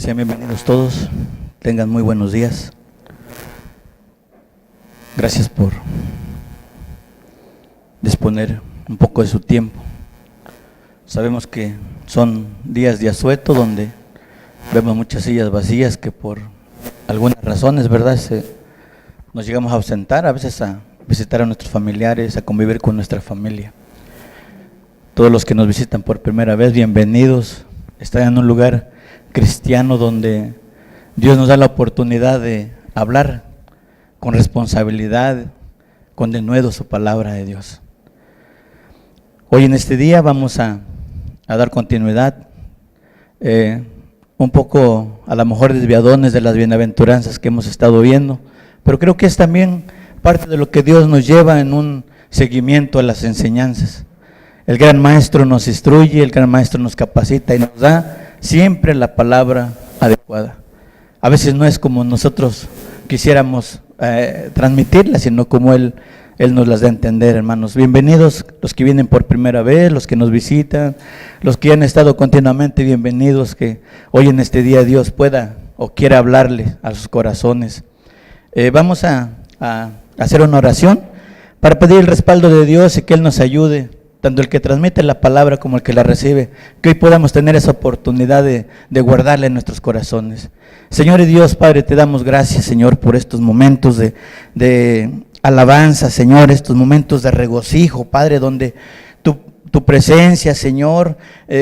Sean bienvenidos todos, tengan muy buenos días. Gracias por disponer un poco de su tiempo. Sabemos que son días de asueto donde vemos muchas sillas vacías que por algunas razones, ¿verdad?, nos llegamos a ausentar, a veces a visitar a nuestros familiares, a convivir con nuestra familia. Todos los que nos visitan por primera vez, bienvenidos. Están en un lugar cristiano donde Dios nos da la oportunidad de hablar con responsabilidad, con denuedo su palabra de Dios. Hoy en este día vamos a dar continuidad, un poco a lo mejor desviadones de las bienaventuranzas que hemos estado viendo, pero creo que es también parte de lo que Dios nos lleva en un seguimiento a las enseñanzas. El gran maestro nos instruye, el gran maestro nos capacita y nos da siempre la palabra adecuada. A veces no es como nosotros quisiéramos transmitirla, sino como Él nos las da a entender, hermanos. Bienvenidos los que vienen por primera vez, los que nos visitan, los que han estado continuamente, bienvenidos, que hoy en este día Dios pueda o quiera hablarle a sus corazones. Vamos a hacer una oración para pedir el respaldo de Dios y que Él nos ayude, tanto el que transmite la palabra como el que la recibe, que hoy podamos tener esa oportunidad de guardarla en nuestros corazones. Señor y Dios, Padre, te damos gracias, Señor, por estos momentos de alabanza, Señor, estos momentos de regocijo, Padre, donde tu presencia, Señor,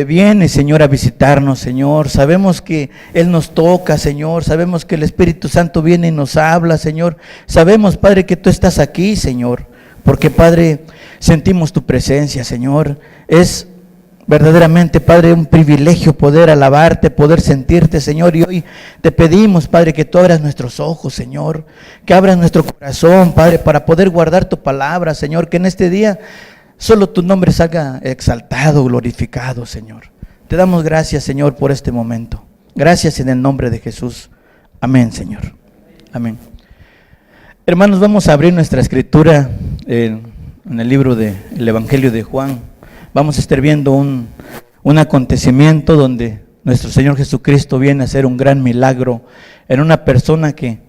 viene, Señor, a visitarnos, Señor. Sabemos que Él nos toca, Señor. Sabemos que el Espíritu Santo viene y nos habla, Señor. Sabemos, Padre, que tú estás aquí, Señor, porque, Padre, sentimos tu presencia, Señor. Es verdaderamente, Padre, un privilegio poder alabarte, poder sentirte, Señor. Y hoy te pedimos, Padre, que tú abras nuestros ojos, Señor, que abras nuestro corazón, Padre, para poder guardar tu palabra, Señor, que en este día solo tu nombre salga exaltado, glorificado, Señor. Te damos gracias, Señor, por este momento. Gracias en el nombre de Jesús. Amén, Señor. Amén. Hermanos, vamos a abrir nuestra escritura en el libro del Evangelio de Juan. Vamos a estar viendo un acontecimiento donde nuestro Señor Jesucristo viene a hacer un gran milagro en una persona que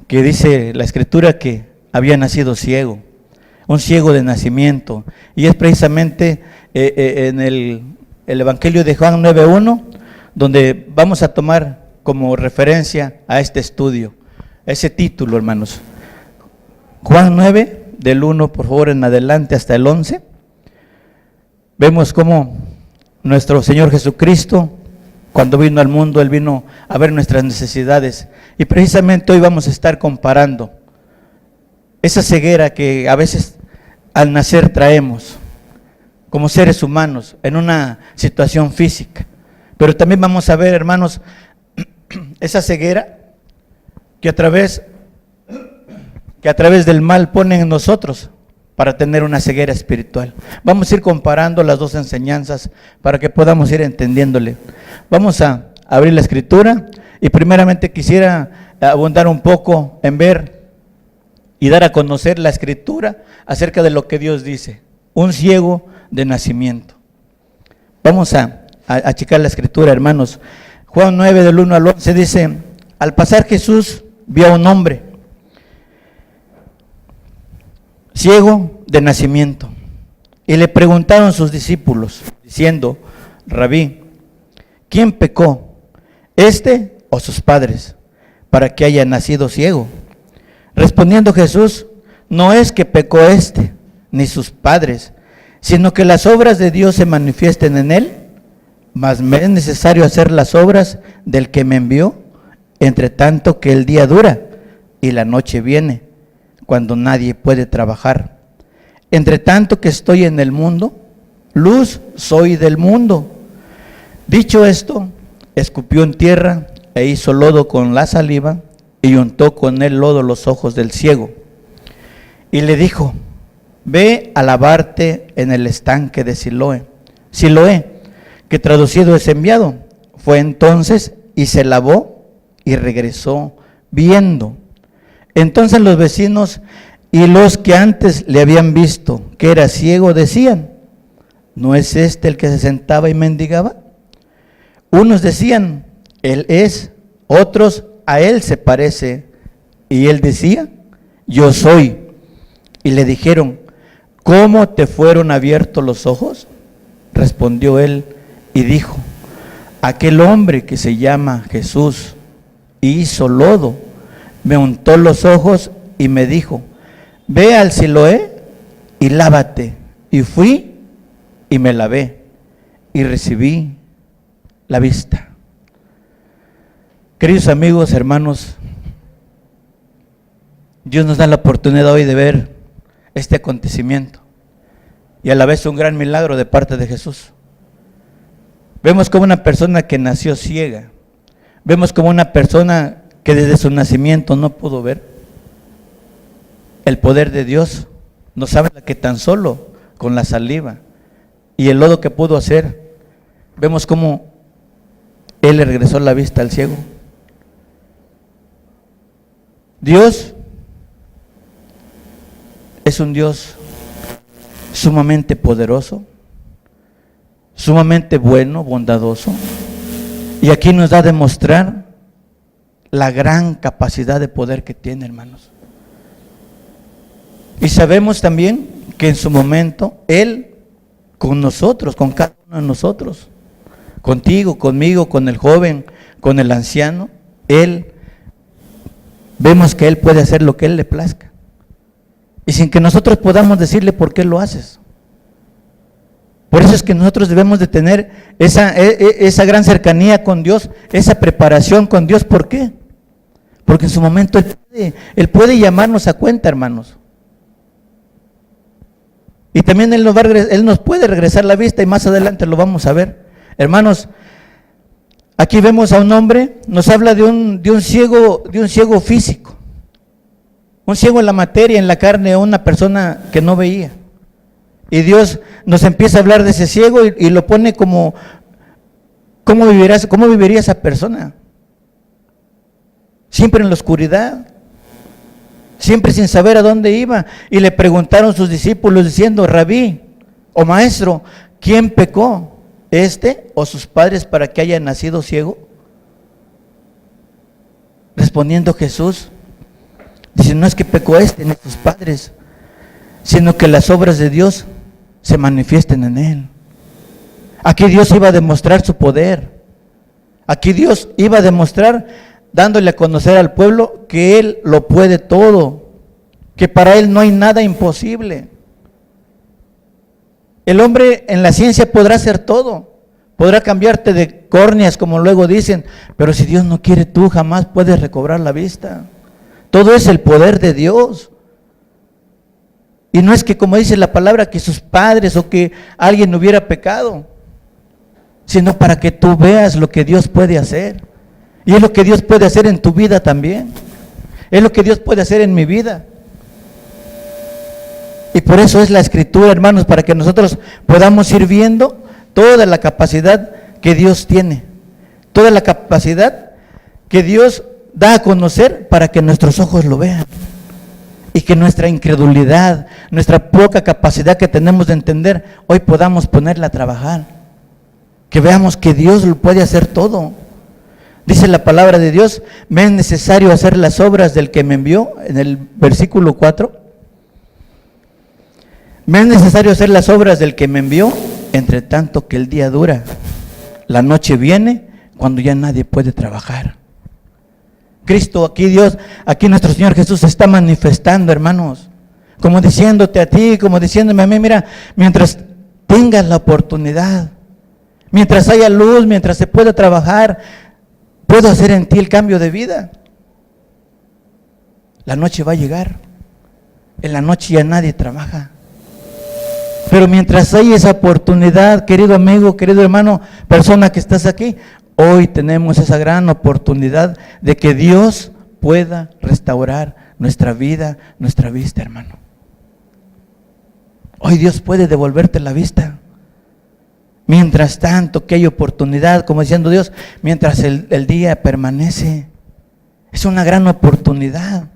dice la escritura que había nacido ciego, un ciego de nacimiento. Y es precisamente en el Evangelio de Juan 9:1 donde vamos a tomar como referencia a este estudio, ese título, hermanos. Juan 9, del 1 por favor en adelante hasta el 11. Vemos cómo nuestro Señor Jesucristo, cuando vino al mundo, Él vino a ver nuestras necesidades. Y precisamente hoy vamos a estar comparando esa ceguera que a veces al nacer traemos como seres humanos en una situación física. Pero también vamos a ver, hermanos, esa ceguera que a través del mal pone en nosotros para tener una ceguera espiritual. Vamos a ir comparando las dos enseñanzas para que podamos ir entendiéndole. Vamos a abrir la escritura y primeramente quisiera abundar un poco en ver y dar a conocer la escritura acerca de lo que Dios dice. Un ciego de nacimiento. Vamos a checar la escritura, hermanos. Juan 9 del 1 al 11 dice: al pasar Jesús vio a un hombre ciego de nacimiento, y le preguntaron sus discípulos, diciendo: Rabí, ¿quién pecó, este o sus padres, para que haya nacido ciego? Respondiendo Jesús: no es que pecó este, ni sus padres, sino que las obras de Dios se manifiesten en él. Mas me es necesario hacer las obras del que me envió, entre tanto que el día dura y la noche viene, cuando nadie puede trabajar. Entre tanto que estoy en el mundo, luz soy del mundo. Dicho esto, escupió en tierra e hizo lodo con la saliva y untó con el lodo los ojos del ciego. Y le dijo: ve a lavarte en el estanque de Siloé, que traducido es enviado. Fue entonces y se lavó y regresó viendo. Entonces los vecinos y los que antes le habían visto que era ciego decían: ¿no es este el que se sentaba y mendigaba? Unos decían: él es, Otros, a él se parece. Y él decía, yo soy. Y le dijeron, ¿cómo te fueron abiertos los ojos? Respondió él y dijo, aquel hombre que se llama Jesús hizo lodo, me untó los ojos y me dijo, ve al Siloé y lávate. Y fui y me lavé y recibí la vista. Queridos amigos, hermanos, Dios nos da la oportunidad hoy de ver este acontecimiento y a la vez un gran milagro de parte de Jesús. Vemos como una persona que nació ciega, vemos como una persona que desde su nacimiento no pudo ver. El poder de Dios nos habla que tan solo con la saliva y el lodo que pudo hacer, vemos cómo Él le regresó la vista al ciego. Dios es un Dios sumamente poderoso, sumamente bueno, bondadoso, y aquí nos da a demostrar la gran capacidad de poder que tiene, hermanos. Y sabemos también que en su momento Él con nosotros, con cada uno de nosotros, contigo, conmigo, con el joven, con el anciano, Él, vemos que Él puede hacer lo que Él le plazca. Y sin que nosotros podamos decirle por qué lo haces. Por eso es que nosotros debemos de tener esa gran cercanía con Dios, esa preparación con Dios. ¿Por qué? Porque en su momento Él puede llamarnos a cuenta, hermanos. Y también Él nos puede regresar la vista y más adelante lo vamos a ver. Hermanos, aquí vemos a un hombre, nos habla de un ciego físico. Un ciego en la materia, en la carne, una persona que no veía. Y Dios nos empieza a hablar de ese ciego y lo pone como, ¿cómo viviría esa persona? Siempre en la oscuridad, siempre sin saber a dónde iba. Y le preguntaron sus discípulos diciendo, Rabí o maestro, ¿quién pecó? ¿Este o sus padres para que haya nacido ciego? Respondiendo Jesús, dice, no es que pecó este ni sus padres, sino que las obras de Dios se manifiesten en él. Aquí Dios iba a demostrar su poder. Aquí Dios iba a demostrar, dándole a conocer al pueblo que Él lo puede todo, que para Él no hay nada imposible. El hombre en la ciencia podrá hacer todo, podrá cambiarte de córneas como luego dicen, pero si Dios no quiere, tú jamás puedes recobrar la vista. Todo es el poder de Dios. Y no es que, como dice la palabra, que sus padres o que alguien hubiera pecado, sino para que tú veas lo que Dios puede hacer. Y es lo que Dios puede hacer en tu vida también. Es lo que Dios puede hacer en mi vida. Y por eso es la Escritura, hermanos, para que nosotros podamos ir viendo toda la capacidad que Dios tiene. Toda la capacidad que Dios da a conocer para que nuestros ojos lo vean. Y que nuestra incredulidad, nuestra poca capacidad que tenemos de entender, hoy podamos ponerla a trabajar. Que veamos que Dios lo puede hacer todo. Dice la palabra de Dios, me es necesario hacer las obras del que me envió, en el versículo 4. Me es necesario hacer las obras del que me envió, entre tanto que el día dura. La noche viene cuando ya nadie puede trabajar. Cristo, aquí Dios, aquí nuestro Señor Jesús se está manifestando, hermanos, como diciéndote a ti, como diciéndome a mí, mira, mientras tengas la oportunidad, mientras haya luz, mientras se pueda trabajar, puedo hacer en ti el cambio de vida. La noche va a llegar, en la noche ya nadie trabaja, pero mientras hay esa oportunidad, querido amigo, querido hermano, persona que estás aquí, hoy tenemos esa gran oportunidad de que Dios pueda restaurar nuestra vida, nuestra vista, hermano. Hoy Dios puede devolverte la vista. Mientras tanto que hay oportunidad, como diciendo Dios, mientras el día permanece, es una gran oportunidad.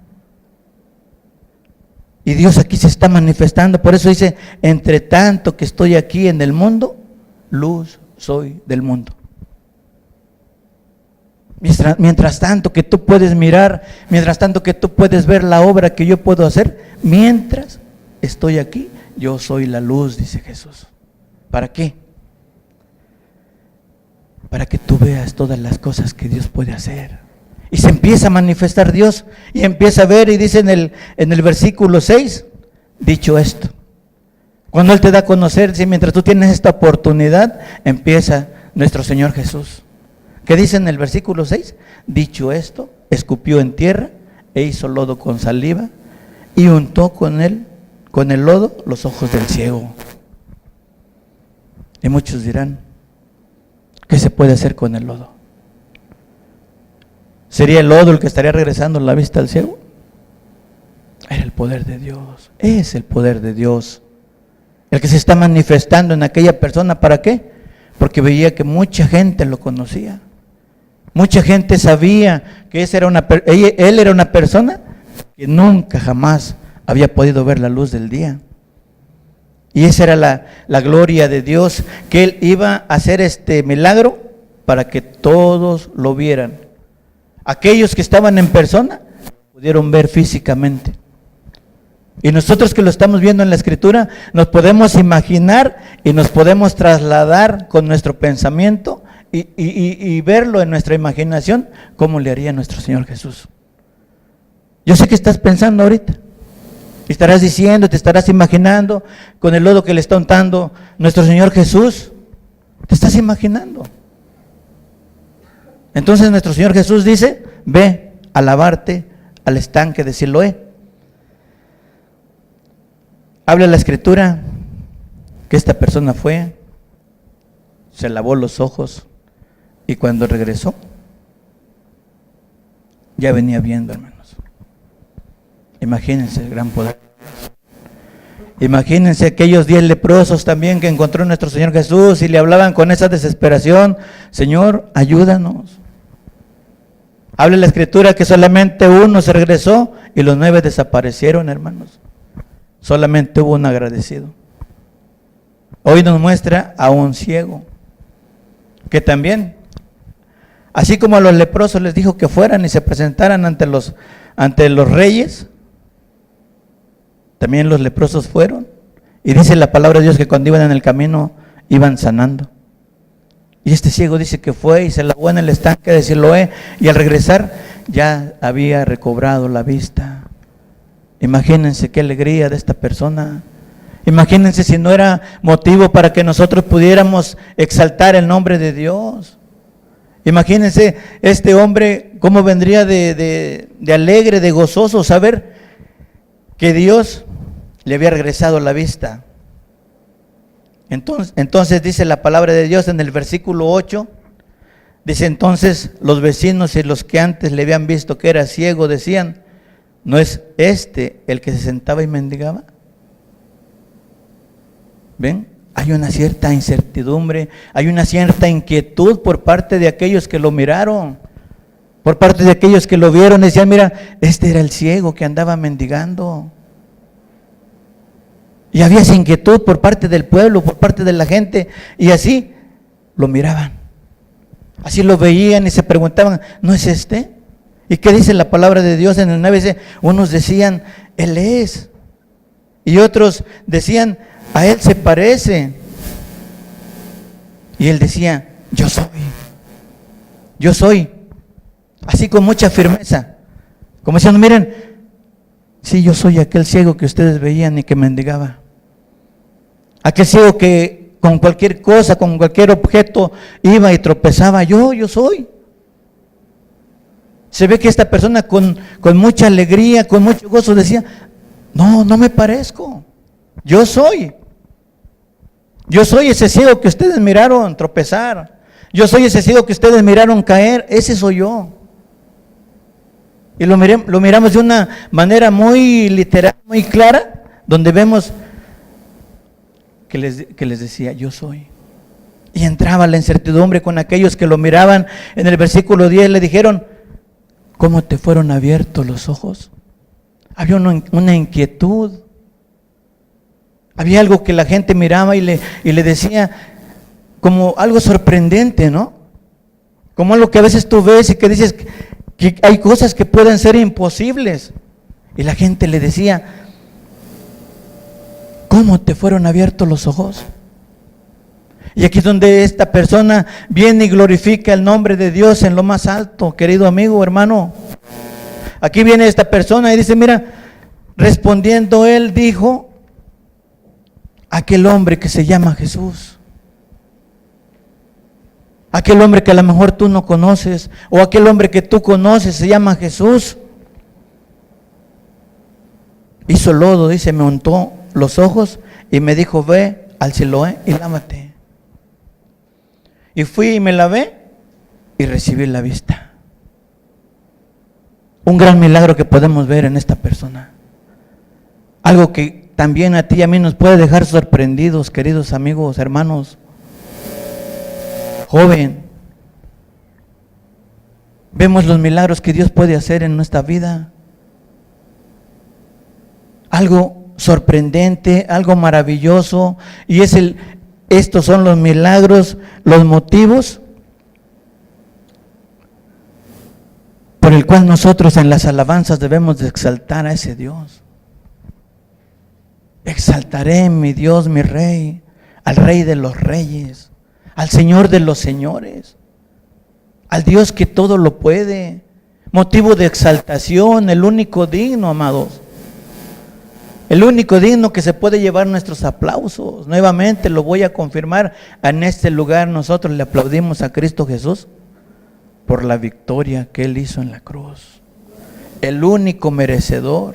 Y Dios aquí se está manifestando, por eso dice, entre tanto que estoy aquí en el mundo, luz soy del mundo. Mientras tanto que tú puedes mirar, mientras tanto que tú puedes ver la obra que yo puedo hacer, mientras estoy aquí, yo soy la luz, dice Jesús. ¿Para qué? Para que tú veas todas las cosas que Dios puede hacer. Y se empieza a manifestar Dios, y empieza a ver, y dice en el versículo 6, dicho esto, cuando Él te da a conocer, si mientras tú tienes esta oportunidad, empieza nuestro Señor Jesús. ¿Qué dice en el versículo 6? Dicho esto, escupió en tierra, e hizo lodo con saliva, y untó con el lodo los ojos del ciego. Y muchos dirán, ¿qué se puede hacer con el lodo? ¿Sería el lodo el que estaría regresando la vista al ciego? Era el poder de Dios, es el poder de Dios, el que se está manifestando en aquella persona. ¿Para qué? Porque veía que mucha gente lo conocía, mucha gente sabía que él era una persona que nunca jamás había podido ver la luz del día. Y esa era la gloria de Dios, que Él iba a hacer este milagro para que todos lo vieran. Aquellos que estaban en persona pudieron ver físicamente. Y nosotros que lo estamos viendo en la Escritura, nos podemos imaginar y nos podemos trasladar con nuestro pensamiento y verlo en nuestra imaginación, cómo le haría nuestro Señor Jesús. Yo sé que estás pensando ahorita. Y estarás diciendo, te estarás imaginando con el lodo que le está untando nuestro Señor Jesús. Te estás imaginando. Entonces nuestro Señor Jesús dice, ve a lavarte al estanque de Siloé. Habla la Escritura que esta persona fue, se lavó los ojos y cuando regresó, ya venía viendo, hermanos. Imagínense el gran poder. Imagínense aquellos 10 leprosos también que encontró nuestro Señor Jesús y le hablaban con esa desesperación, Señor, ayúdanos. Habla la Escritura que solamente uno se regresó y los 9 desaparecieron, hermanos. Solamente hubo un agradecido. Hoy nos muestra a un ciego que también, así como a los leprosos les dijo que fueran y se presentaran ante los reyes, también los leprosos fueron. Y dice la palabra de Dios que cuando iban en el camino iban sanando. Y este ciego dice que fue y se lavó en el estanque de Siloé y al regresar ya había recobrado la vista. Imagínense qué alegría de esta persona. Imagínense si no era motivo para que nosotros pudiéramos exaltar el nombre de Dios. Imagínense este hombre cómo vendría de alegre, de gozoso, saber que Dios le había regresado la vista. Entonces dice la palabra de Dios en el versículo 8, dice entonces los vecinos y los que antes le habían visto que era ciego decían, ¿no es este el que se sentaba y mendigaba? ¿Ven? Hay una cierta incertidumbre, hay una cierta inquietud por parte de aquellos que lo miraron, por parte de aquellos que lo vieron, decían, mira, este era el ciego que andaba mendigando. Y había esa inquietud por parte del pueblo, por parte de la gente, y así lo miraban. Así lo veían y se preguntaban, ¿no es este? ¿Y qué dice la palabra de Dios en el 9? Dice, unos decían, Él es. Y otros decían, a Él se parece. Y Él decía, yo soy. Yo soy. Así con mucha firmeza. Como diciendo, miren, sí, yo soy aquel ciego que ustedes veían y que mendigaba. Aquel ciego que con cualquier cosa, con cualquier objeto iba y tropezaba. Yo soy. Se ve que esta persona con mucha alegría, con mucho gozo decía, no me parezco. Yo soy. Yo soy ese ciego que ustedes miraron tropezar. Yo soy ese ciego que ustedes miraron caer. Ese soy yo. Y lo miramos de una manera muy literal, muy clara, donde vemos que les decía, yo soy. Y entraba la incertidumbre con aquellos que lo miraban. En el versículo 10 le dijeron, ¿cómo te fueron abiertos los ojos? Había una inquietud. Había algo que la gente miraba y le decía como algo sorprendente, ¿no? como algo que a veces tú ves y que dices que hay cosas que pueden ser imposibles. Y la gente le decía, ¿cómo te fueron abiertos los ojos? Y aquí es donde esta persona viene y glorifica el nombre de Dios en lo más alto, querido amigo, hermano. Aquí viene esta persona y dice, mira, respondiendo él dijo, aquel hombre que se llama Jesús, aquel hombre que a lo mejor tú no conoces, o aquel hombre que tú conoces se llama Jesús, hizo lodo, dice, me untó los ojos y me dijo, ve al Siloé y lávate. Y fui y me lavé y recibí la vista. Un gran milagro que podemos ver en esta persona. Algo que también a ti y a mí nos puede dejar sorprendidos, queridos amigos, hermanos. Joven, vemos los milagros que Dios puede hacer en nuestra vida. Algo sorprendente, algo maravilloso, y estos son los milagros, los motivos por el cual nosotros en las alabanzas debemos de exaltar a ese Dios. Exaltaré mi Dios, mi Rey, al Rey de los Reyes, al Señor de los Señores, al Dios que todo lo puede, motivo de exaltación, el único digno, amados. El único digno que se puede llevar nuestros aplausos. Nuevamente lo voy a confirmar. En este lugar nosotros le aplaudimos a Cristo Jesús por la victoria que Él hizo en la cruz. El único merecedor.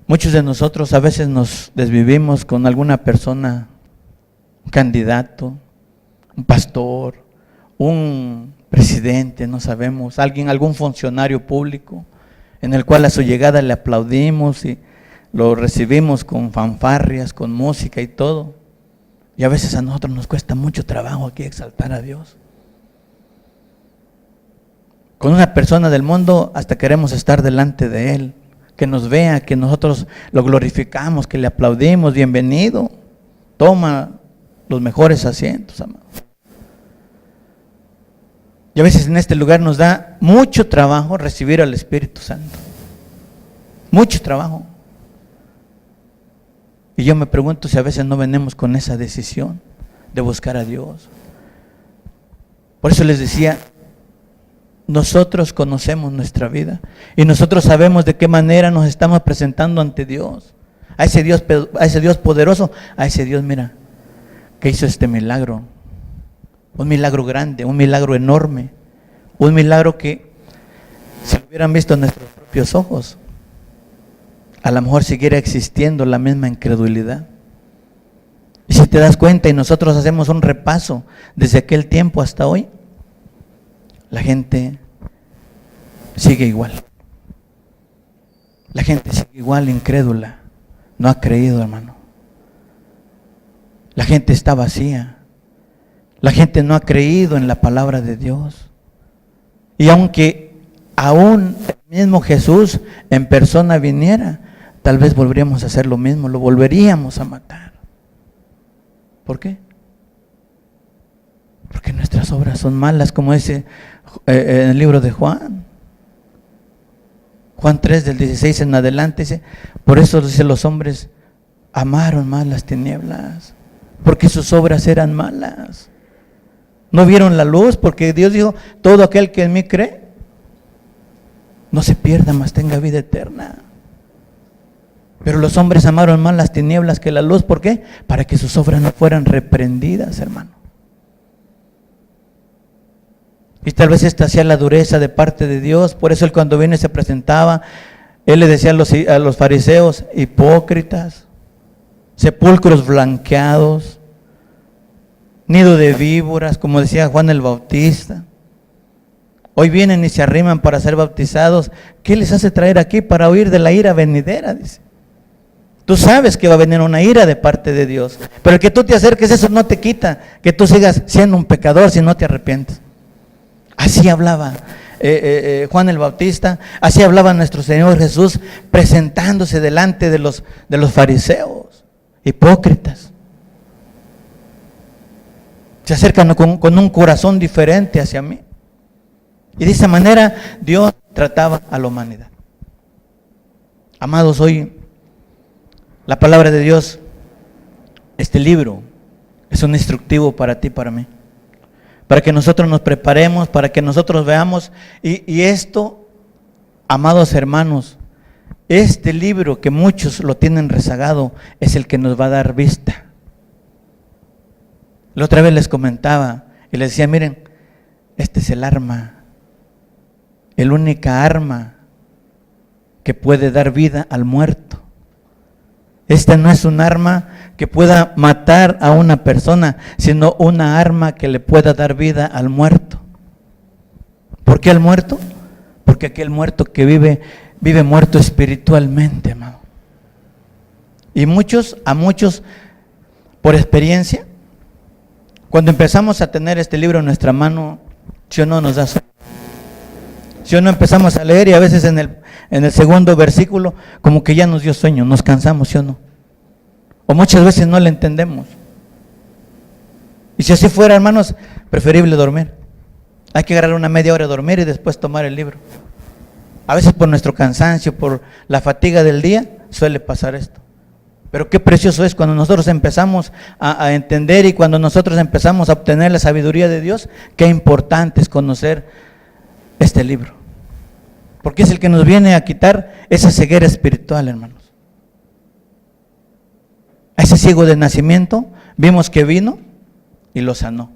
Muchos de nosotros a veces nos desvivimos con alguna persona, un candidato, un pastor, un presidente, no sabemos, algún funcionario público, en el cual a su llegada le aplaudimos y lo recibimos con fanfarrias, con música y todo. Y a veces a nosotros nos cuesta mucho trabajo aquí exaltar a Dios. Con una persona del mundo hasta queremos estar delante de Él, que nos vea, que nosotros lo glorificamos, que le aplaudimos, bienvenido, toma los mejores asientos, amado. Y a veces en este lugar nos da mucho trabajo recibir al Espíritu Santo. Mucho trabajo. Y yo me pregunto si a veces no venimos con esa decisión de buscar a Dios. Por eso les decía, nosotros conocemos nuestra vida y nosotros sabemos de qué manera nos estamos presentando ante Dios. A ese Dios poderoso, a ese Dios, mira, que hizo este milagro. Un milagro grande, un milagro enorme, un milagro que si lo hubieran visto en nuestros propios ojos, a lo mejor siguiera existiendo la misma incredulidad. Y si te das cuenta y nosotros hacemos un repaso desde aquel tiempo hasta hoy, la gente sigue igual. La gente sigue igual incrédula, no ha creído, hermano. La gente está vacía. La gente no ha creído en la palabra de Dios. Y aunque aún el mismo Jesús en persona viniera, tal vez volveríamos a hacer lo mismo, lo volveríamos a matar. ¿Por qué? Porque nuestras obras son malas, como dice en el libro de Juan. Juan 3 del 16 en adelante dice, por eso dice los hombres amaron más las tinieblas, porque sus obras eran malas. No vieron la luz, porque Dios dijo, todo aquel que en mí cree, no se pierda, mas tenga vida eterna. Pero los hombres amaron más las tinieblas que la luz, ¿por qué? Para que sus obras no fueran reprendidas, hermano. Y tal vez esta sea la dureza de parte de Dios, por eso Él cuando vino y se presentaba, Él le decía a los fariseos, hipócritas, sepulcros blanqueados, nido de víboras, como decía Juan el Bautista. Hoy vienen y se arriman para ser bautizados. ¿Qué les hace traer aquí para huir de la ira venidera? Dice. Tú sabes que va a venir una ira de parte de Dios, pero el que tú te acerques, eso no te quita que tú sigas siendo un pecador si no te arrepientes. Así hablaba Juan el Bautista, así hablaba nuestro Señor Jesús, presentándose delante de los fariseos, hipócritas. Se acercan con un corazón diferente hacia mí. Y de esa manera Dios trataba a la humanidad. Amados, hoy la palabra de Dios, este libro, es un instructivo para ti y para mí. Para que nosotros nos preparemos, para que nosotros veamos. Y esto, amados hermanos, este libro que muchos lo tienen rezagado, es el que nos va a dar vista. La otra vez les comentaba y les decía, miren, este es el arma, el única arma que puede dar vida al muerto. Esta no es un arma que pueda matar a una persona, sino una arma que le pueda dar vida al muerto. ¿Por qué al muerto? Porque aquel muerto que vive muerto espiritualmente, hermano. Y a muchos, por experiencia, cuando empezamos a tener este libro en nuestra mano, ¿sí o no nos da sueño? ¿Sí o no empezamos a leer y a veces en el segundo versículo como que ya nos dio sueño, nos cansamos, ¿sí o no? O muchas veces no le entendemos. Y si así fuera, hermanos, preferible dormir. Hay que agarrar una media hora a dormir y después tomar el libro. A veces por nuestro cansancio, por la fatiga del día, suele pasar esto. Pero qué precioso es cuando nosotros empezamos a entender y cuando nosotros empezamos a obtener la sabiduría de Dios, qué importante es conocer este libro. Porque es el que nos viene a quitar esa ceguera espiritual, hermanos. A ese ciego de nacimiento, vimos que vino y lo sanó.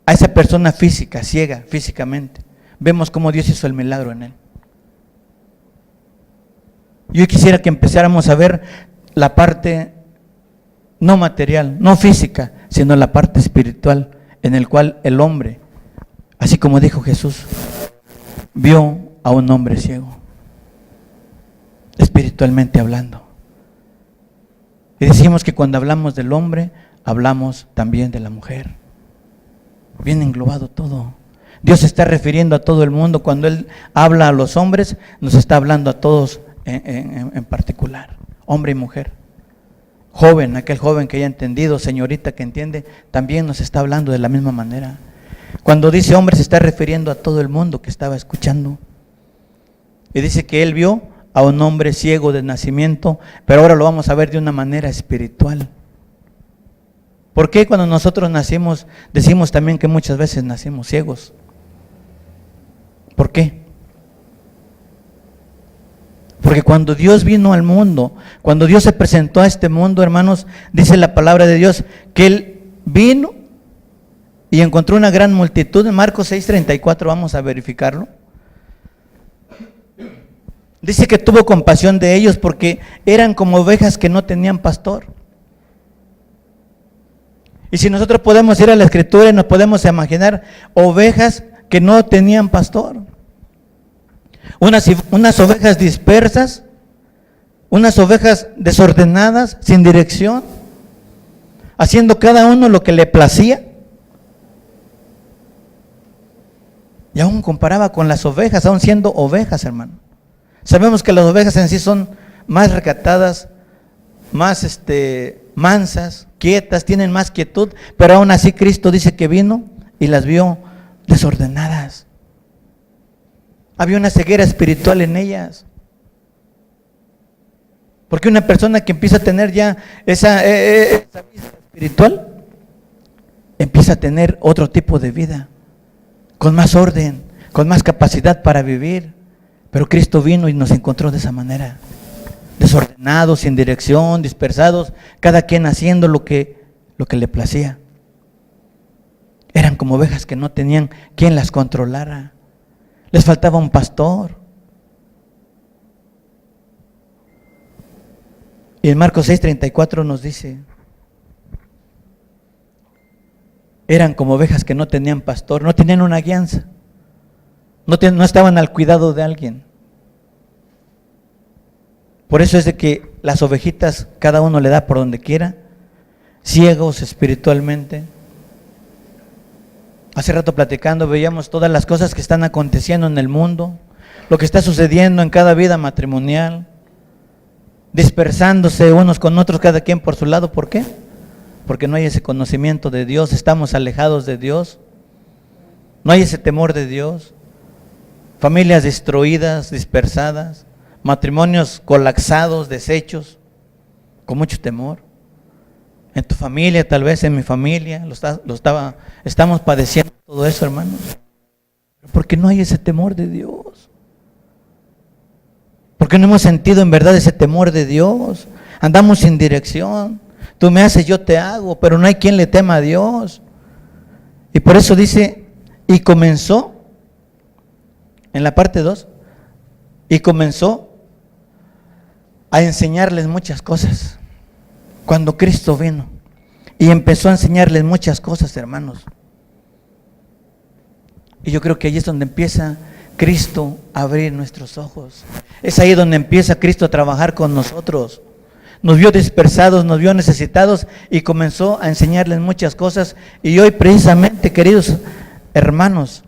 A esa persona física, ciega físicamente, vemos cómo Dios hizo el milagro en él. Yo quisiera que empezáramos a ver la parte no material, no física, sino la parte espiritual, en el cual el hombre, así como dijo Jesús, vio a un hombre ciego, espiritualmente hablando. Y decimos que cuando hablamos del hombre, hablamos también de la mujer. Viene englobado todo. Dios se está refiriendo a todo el mundo. Cuando Él habla a los hombres, nos está hablando a todos en particular, hombre y mujer. Joven, aquel joven que haya entendido, señorita que entiende, también nos está hablando de la misma manera. Cuando dice hombre, se está refiriendo a todo el mundo que estaba escuchando. Y dice que Él vio a un hombre ciego de nacimiento, pero ahora lo vamos a ver de una manera espiritual. ¿Por qué cuando nosotros nacimos, decimos también que muchas veces nacimos ciegos? ¿Por qué? Porque cuando Dios vino al mundo, cuando Dios se presentó a este mundo, hermanos, dice la palabra de Dios, que Él vino y encontró una gran multitud. En Marcos 6:34, vamos a verificarlo. Dice que tuvo compasión de ellos porque eran como ovejas que no tenían pastor. Y si nosotros podemos ir a la Escritura y nos podemos imaginar ovejas que no tenían pastor. Unas ovejas dispersas, unas ovejas desordenadas, sin dirección, haciendo cada uno lo que le placía. Y aún comparaba con las ovejas, aún siendo ovejas, hermano. Sabemos que las ovejas en sí son más recatadas, más mansas, quietas, tienen más quietud, pero aún así Cristo dice que vino y las vio desordenadas. Había una ceguera espiritual en ellas. Porque una persona que empieza a tener ya esa vista espiritual, empieza a tener otro tipo de vida, con más orden, con más capacidad para vivir. Pero Cristo vino y nos encontró de esa manera, desordenados, sin dirección, dispersados, cada quien haciendo lo que le placía. Eran como ovejas que no tenían quien las controlara. Les faltaba un pastor. Y en Marcos 6:34 nos dice, eran como ovejas que no tenían pastor, no tenían una guianza, no estaban al cuidado de alguien. Por eso es de que las ovejitas, cada uno le da por donde quiera, ciegos espiritualmente. Hace rato platicando veíamos todas las cosas que están aconteciendo en el mundo, lo que está sucediendo en cada vida matrimonial, dispersándose unos con otros, cada quien por su lado. ¿Por qué? porque no hay ese conocimiento de Dios, estamos alejados de Dios, no hay ese temor de Dios, familias destruidas, dispersadas, matrimonios colapsados, deshechos, con mucho temor. En tu familia, tal vez en mi familia, estamos padeciendo todo eso, hermanos, porque no hay ese temor de Dios. Porque no hemos sentido en verdad ese temor de Dios. Andamos sin dirección. Tú me haces, yo te hago, pero no hay quien le tema a Dios. Y por eso dice, y comenzó, en la parte 2, y comenzó a enseñarles muchas cosas. Cuando Cristo vino y empezó a enseñarles muchas cosas, hermanos. Y yo creo que ahí es donde empieza Cristo a abrir nuestros ojos. Es ahí donde empieza Cristo a trabajar con nosotros. Nos vio dispersados, nos vio necesitados y comenzó a enseñarles muchas cosas. Y hoy precisamente, queridos hermanos,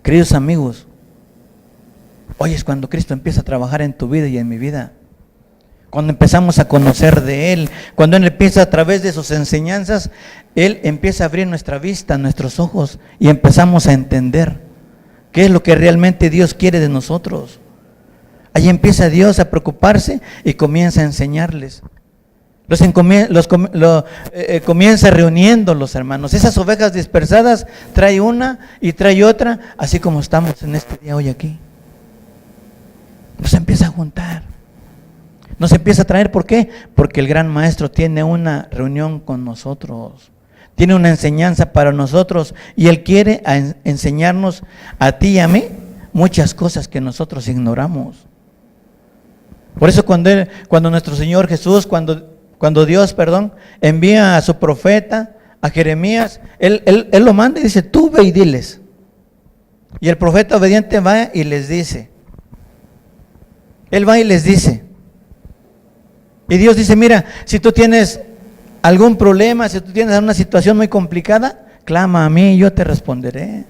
queridos amigos, hoy es cuando Cristo empieza a trabajar en tu vida y en mi vida. Cuando empezamos a conocer de Él, cuando Él empieza a través de sus enseñanzas, Él empieza a abrir nuestra vista, nuestros ojos, y empezamos a entender qué es lo que realmente Dios quiere de nosotros. Ahí empieza Dios a preocuparse y comienza a enseñarles. Comienza reuniéndolos, hermanos. Esas ovejas dispersadas trae una y trae otra, así como estamos en este día hoy aquí. Nos empieza a juntar. Nos empieza a traer, ¿por qué? Porque el gran maestro tiene una reunión con nosotros, tiene una enseñanza para nosotros y Él quiere enseñarnos a ti y a mí muchas cosas que nosotros ignoramos. Por eso cuando nuestro Señor Jesús, cuando Dios, envía a su profeta, a Jeremías, Él lo manda y dice, tú ve y diles. Y el profeta obediente va y les dice. Él va y les dice. Y Dios dice, mira, si tú tienes algún problema, si tú tienes una situación muy complicada, clama a mí y yo te responderé.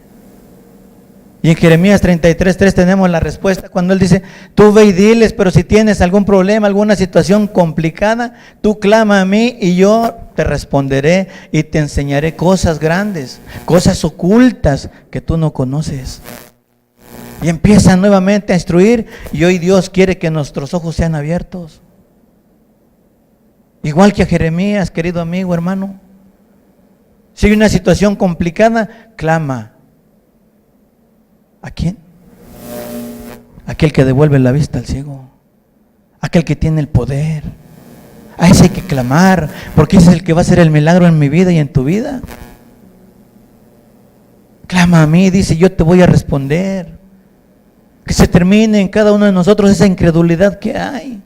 Y en Jeremías 33:3 tenemos la respuesta cuando Él dice, tú ve y diles, pero si tienes algún problema, alguna situación complicada, tú clama a mí y yo te responderé y te enseñaré cosas grandes, cosas ocultas que tú no conoces. Y empieza nuevamente a instruir y hoy Dios quiere que nuestros ojos sean abiertos. Igual que a Jeremías, querido amigo, hermano. Si hay una situación complicada, clama. ¿A quién? Aquel que devuelve la vista al ciego. Aquel que tiene el poder. A ese hay que clamar, porque ese es el que va a hacer el milagro en mi vida y en tu vida. Clama a mí, dice, yo te voy a responder. Que se termine en cada uno de nosotros esa incredulidad que hay.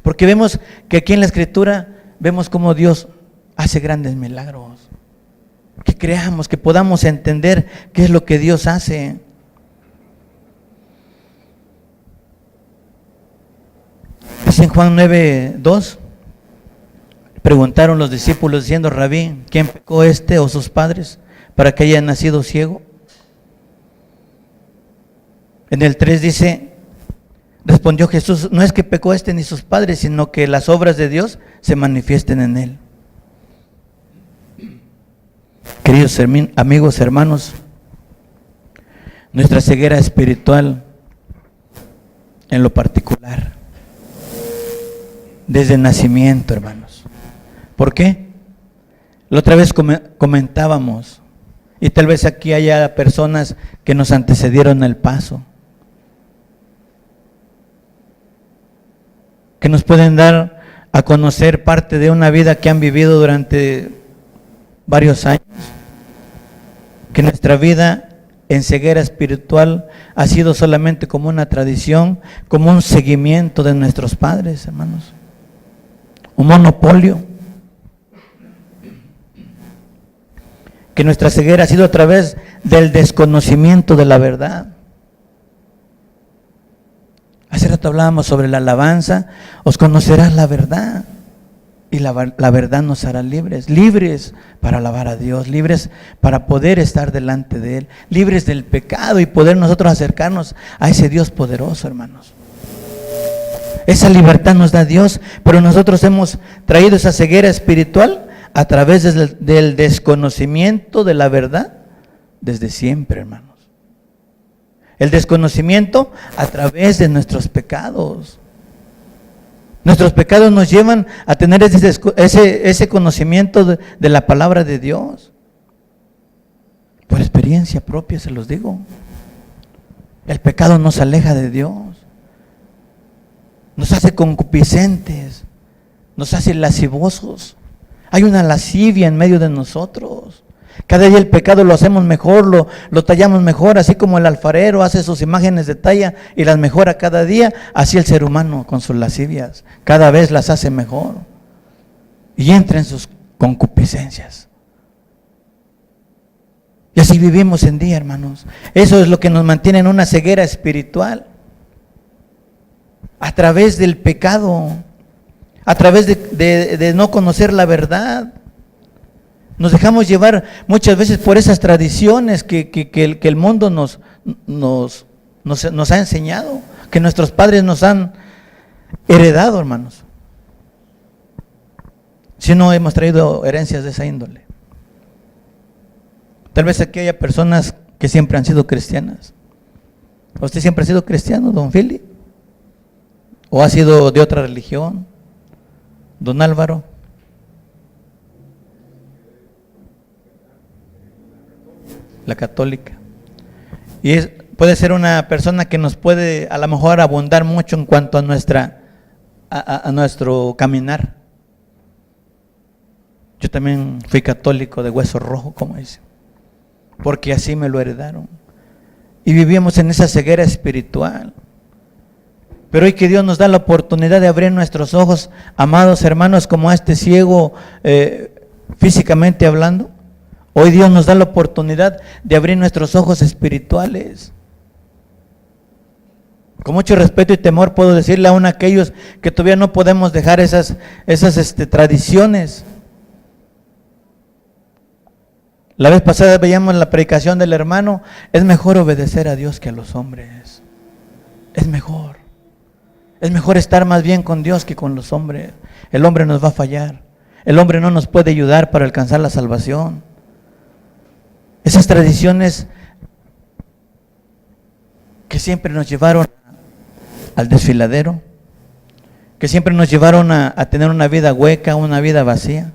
Porque vemos que aquí en la Escritura vemos cómo Dios hace grandes milagros. Que creamos, que podamos entender qué es lo que Dios hace. Dice en Juan 9:2, preguntaron los discípulos diciendo, Rabí, ¿quién pecó este o sus padres para que haya nacido ciego? En el 3 dice, respondió Jesús, no es que pecó este ni sus padres, sino que las obras de Dios se manifiesten en él. Queridos amigos, hermanos, nuestra ceguera espiritual en lo particular, desde el nacimiento, hermanos. ¿Por qué? La otra vez comentábamos, y tal vez aquí haya personas que nos antecedieron el paso, que nos pueden dar a conocer parte de una vida que han vivido durante varios años, que nuestra vida en ceguera espiritual ha sido solamente como una tradición, como un seguimiento de nuestros padres, hermanos, un monopolio, que nuestra ceguera ha sido a través del desconocimiento de la verdad. Hace rato hablábamos sobre la alabanza, os conocerás la verdad y la verdad nos hará libres para alabar a Dios, libres para poder estar delante de Él, libres del pecado y poder nosotros acercarnos a ese Dios poderoso, hermanos. Esa libertad nos da Dios, pero nosotros hemos traído esa ceguera espiritual a través del desconocimiento de la verdad desde siempre, hermanos. El desconocimiento a través de nuestros pecados. Nuestros pecados nos llevan a tener ese conocimiento de la palabra de Dios. Por experiencia propia se los digo. El pecado nos aleja de Dios. Nos hace concupiscentes. Nos hace lascivosos. Hay una lascivia en medio de nosotros. Cada día el pecado lo hacemos mejor, lo tallamos mejor, así como el alfarero hace sus imágenes de talla y las mejora cada día, así el ser humano con sus lascivias, cada vez las hace mejor y entra en sus concupiscencias. Y así vivimos en día, hermanos. Eso es lo que nos mantiene en una ceguera espiritual. A través del pecado, a través de no conocer la verdad. Nos dejamos llevar muchas veces por esas tradiciones que el mundo nos ha enseñado, que nuestros padres nos han heredado, hermanos. Si no hemos traído herencias de esa índole. Tal vez aquí haya personas que siempre han sido cristianas. ¿Usted siempre ha sido cristiano, don Fili? ¿O ha sido de otra religión, don Álvaro? La católica. Y puede ser una persona que nos puede a lo mejor abundar mucho en cuanto a nuestro caminar. Yo también fui católico de hueso rojo, como dice, porque así me lo heredaron. Y vivíamos en esa ceguera espiritual. Pero hoy que Dios nos da la oportunidad de abrir nuestros ojos, amados hermanos, como a este ciego físicamente hablando, hoy Dios nos da la oportunidad de abrir nuestros ojos espirituales. Con mucho respeto y temor puedo decirle aún a aquellos que todavía no podemos dejar esas tradiciones. La vez pasada veíamos la predicación del hermano, es mejor obedecer a Dios que a los hombres. Es mejor. Es mejor estar más bien con Dios que con los hombres. El hombre nos va a fallar. El hombre no nos puede ayudar para alcanzar la salvación. Esas tradiciones que siempre nos llevaron al desfiladero, que siempre nos llevaron a tener una vida hueca, una vida vacía.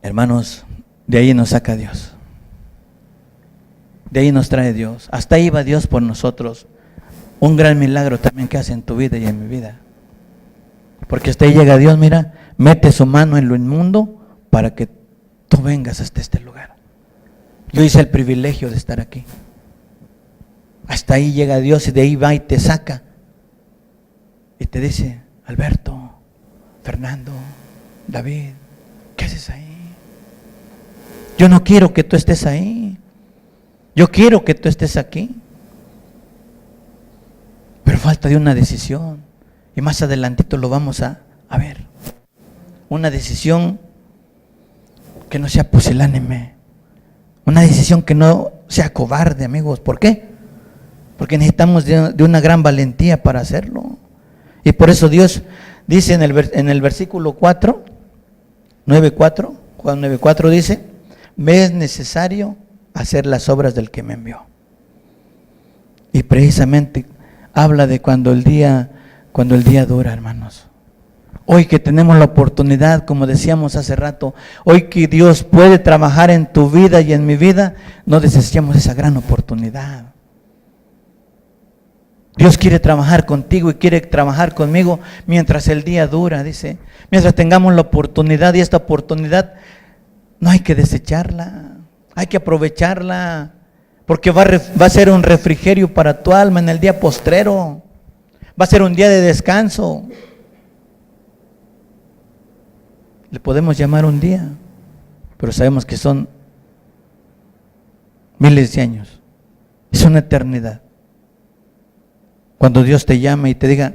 Hermanos, de ahí nos saca Dios. De ahí nos trae Dios. Hasta ahí va Dios por nosotros. Un gran milagro también que hace en tu vida y en mi vida. Porque hasta ahí llega Dios, mira, mete su mano en lo inmundo para que tú vengas hasta este lugar. Yo hice el privilegio de estar aquí. Hasta ahí llega Dios y de ahí va y te saca. Y te dice, Alberto, Fernando, David, ¿qué haces ahí? Yo no quiero que tú estés ahí. Yo quiero que tú estés aquí. Pero falta de una decisión. Y más adelantito lo vamos a ver. Una decisión que no sea pusilánime. Una decisión que no sea cobarde, amigos. ¿Por qué? Porque necesitamos de una gran valentía para hacerlo. Y por eso Dios dice en el versículo 4, 9:4, Juan 9:4 dice, me es necesario hacer las obras del que me envió. Y precisamente habla de cuando el día dura, hermanos. Hoy que tenemos la oportunidad, como decíamos hace rato, hoy que Dios puede trabajar en tu vida y en mi vida, no desechemos esa gran oportunidad. Dios quiere trabajar contigo y quiere trabajar conmigo mientras el día dura, dice. Mientras tengamos la oportunidad, y esta oportunidad no hay que desecharla, hay que aprovecharla, porque va a ser un refrigerio para tu alma en el día postrero. Va a ser un día de descanso. Le podemos llamar un día, pero sabemos que son miles de años. Es una eternidad. Cuando Dios te llame y te diga,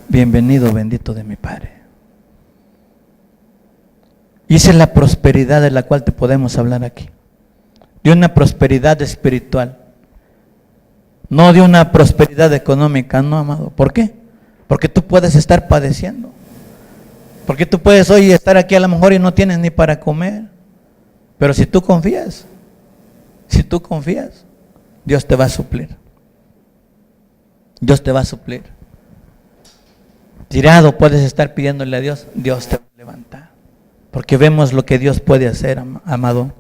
bienvenido, bendito de mi Padre. Y esa es la prosperidad de la cual te podemos hablar aquí. De una prosperidad espiritual. no de una prosperidad económica, no, amado. ¿Por qué? Porque tú puedes estar padeciendo. Porque tú puedes hoy estar aquí a lo mejor y no tienes ni para comer. Pero si tú confías, Dios te va a suplir. Dios te va a suplir. Tirado puedes estar pidiéndole a Dios, Dios te va a levantar. Porque vemos lo que Dios puede hacer, amado.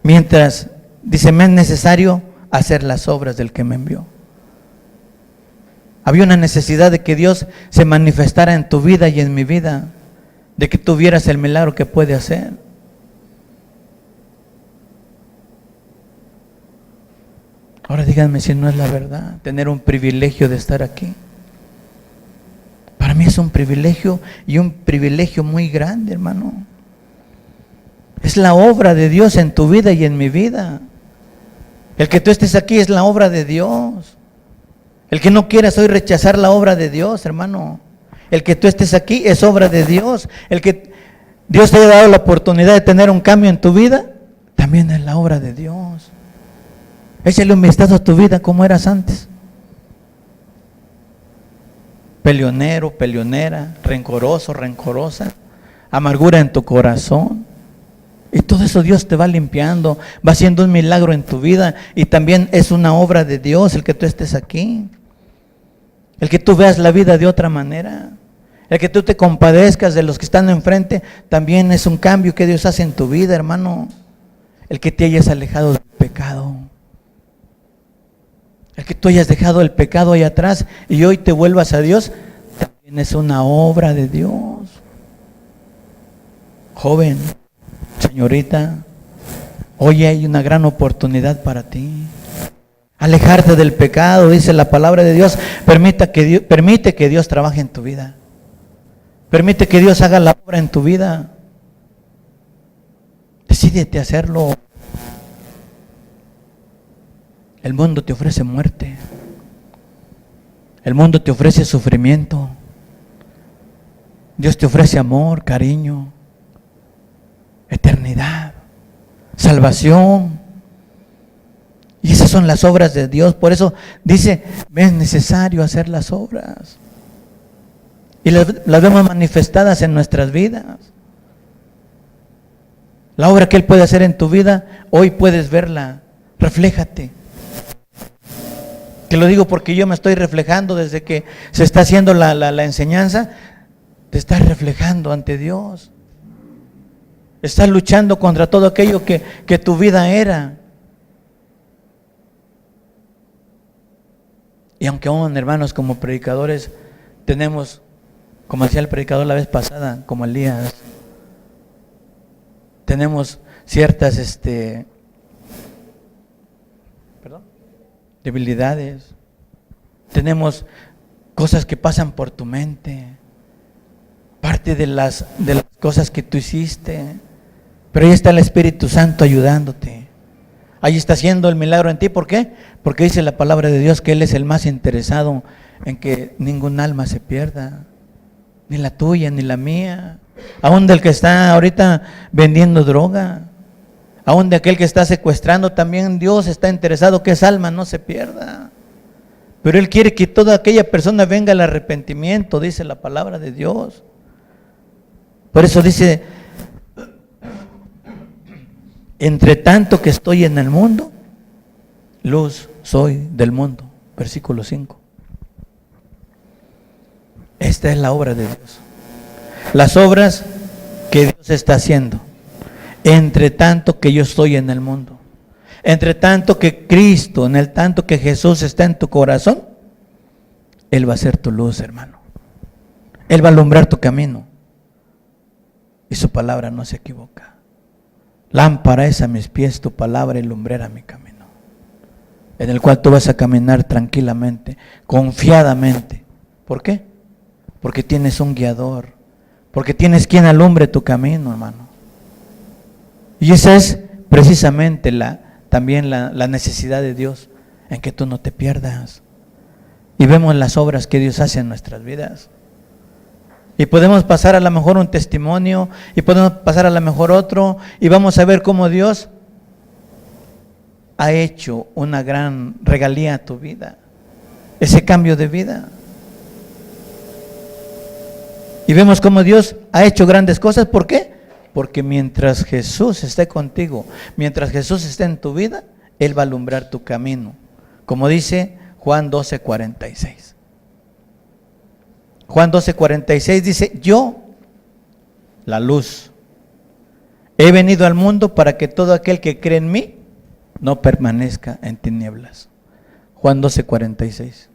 Mientras, dice, me es necesario hacer las obras del que me envió. Había una necesidad de que Dios se manifestara en tu vida y en mi vida, de que tú vieras el milagro que puede hacer. Ahora díganme si no es la verdad, tener un privilegio de estar aquí. Para mí es un privilegio y un privilegio muy grande, hermano. Es la obra de Dios en tu vida y en mi vida. El que tú estés aquí es la obra de Dios. El que no quieras hoy rechazar la obra de Dios, hermano. El que tú estés aquí es obra de Dios. El que Dios te haya dado la oportunidad de tener un cambio en tu vida, también es la obra de Dios. Échale un vistazo a tu vida como eras antes. Peleonero, peleonera, rencoroso, rencorosa, amargura en tu corazón. Y todo eso Dios te va limpiando, va haciendo un milagro en tu vida. Y también es una obra de Dios el que tú estés aquí. El que tú veas la vida de otra manera. El que tú te compadezcas de los que están enfrente, también es un cambio que Dios hace en tu vida, hermano. El que te hayas alejado del pecado. El que tú hayas dejado el pecado ahí atrás y hoy te vuelvas a Dios, también es una obra de Dios. Joven, señorita, hoy hay una gran oportunidad para ti. Alejarte del pecado, dice la palabra de Dios. Permite que Dios trabaje en tu vida. Permite que Dios haga la obra en tu vida. Decídete a hacerlo. El mundo te ofrece muerte. El mundo te ofrece sufrimiento. Dios te ofrece amor, cariño, eternidad, salvación. Y esas son las obras de Dios. Por eso dice, es necesario hacer las obras. Y las vemos manifestadas en nuestras vidas. La obra que Él puede hacer en tu vida, hoy puedes verla. Refléjate. Te lo digo porque yo me estoy reflejando desde que se está haciendo la enseñanza. Te estás reflejando ante Dios. Estás luchando contra todo aquello que tu vida era. Y aunque aún, hermanos, como predicadores, tenemos, como decía el predicador la vez pasada, como Elías, tenemos ciertas debilidades, tenemos cosas que pasan por tu mente, parte de las cosas que tú hiciste, pero ahí está el Espíritu Santo ayudándote, ahí está haciendo el milagro en ti. ¿Por qué? Porque dice la palabra de Dios que Él es el más interesado en que ningún alma se pierda, ni la tuya, ni la mía, aún del que está ahorita vendiendo droga, aún de aquel que está secuestrando, también Dios está interesado que esa alma no se pierda. Pero Él quiere que toda aquella persona venga al arrepentimiento, dice la palabra de Dios. Por eso dice, entre tanto que estoy en el mundo, luz soy del mundo. Versículo 5. Esta es la obra de Dios. Las obras que Dios está haciendo. Entre tanto que yo estoy en el mundo, entre tanto que Cristo, en el tanto que Jesús está en tu corazón, Él va a ser tu luz, hermano. Él va a alumbrar tu camino. Y su palabra no se equivoca. Lámpara es a mis pies tu palabra y lumbrera mi camino. En el cual tú vas a caminar tranquilamente, confiadamente. ¿Por qué? Porque tienes un guiador. Porque tienes quien alumbre tu camino, hermano. Y esa es precisamente también la necesidad de Dios, en que tú no te pierdas. Y vemos las obras que Dios hace en nuestras vidas. Y podemos pasar a lo mejor un testimonio, y podemos pasar a lo mejor otro, y vamos a ver cómo Dios ha hecho una gran regalía a tu vida, ese cambio de vida. Y vemos cómo Dios ha hecho grandes cosas. ¿Por qué? Porque mientras Jesús esté contigo, mientras Jesús esté en tu vida, Él va a alumbrar tu camino. Como dice Juan 12:46. Juan 12:46 dice: yo, la luz, he venido al mundo para que todo aquel que cree en mí no permanezca en tinieblas. Juan 12:46.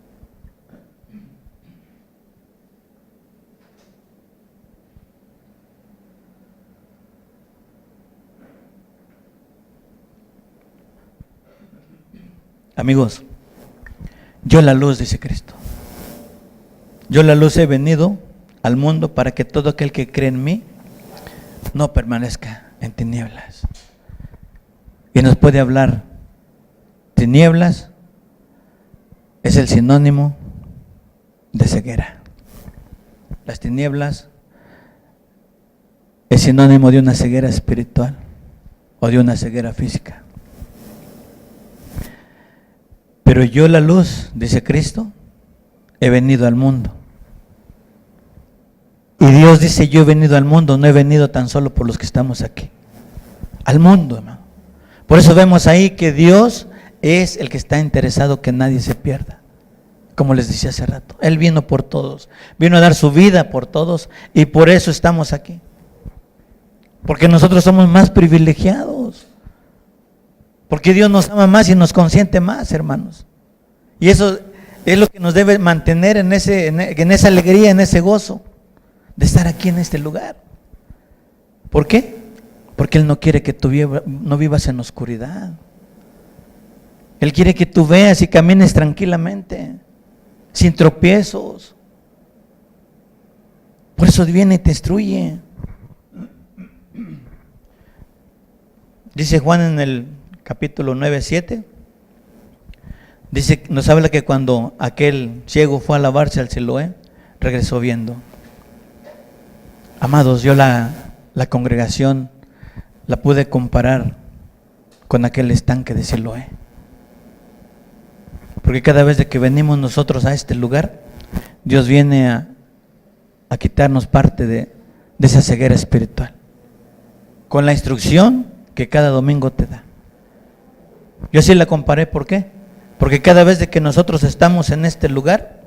Amigos, yo la luz, dice Cristo. Yo la luz he venido al mundo para que todo aquel que cree en mí no permanezca en tinieblas. Y nos puede hablar, tinieblas es el sinónimo de ceguera. Las tinieblas es sinónimo de una ceguera espiritual o de una ceguera física. Pero yo la luz, dice Cristo, he venido al mundo. Y Dios dice: yo he venido al mundo, no he venido tan solo por los que estamos aquí. Al mundo, hermano. Por eso vemos ahí que Dios es el que está interesado que nadie se pierda. Como les decía hace rato, Él vino por todos, vino a dar su vida por todos, y por eso estamos aquí. Porque nosotros somos más privilegiados. Porque Dios nos ama más y nos consiente más, hermanos. Y eso es lo que nos debe mantener en esa alegría, en ese gozo de estar aquí en este lugar. ¿Por qué? Porque Él no quiere que tú no vivas en oscuridad. Él quiere que tú veas y camines tranquilamente, sin tropiezos. Por eso viene y te instruye. Dice Juan en el capítulo 9:7, dice, nos habla que cuando aquel ciego fue a lavarse al Siloé, regresó viendo. Amados, yo la congregación la pude comparar con aquel estanque de Siloé. Porque cada vez de que venimos nosotros a este lugar, Dios viene a quitarnos parte de esa ceguera espiritual, con la instrucción que cada domingo te da. Yo así la comparé, ¿por qué? Porque cada vez de que nosotros estamos en este lugar,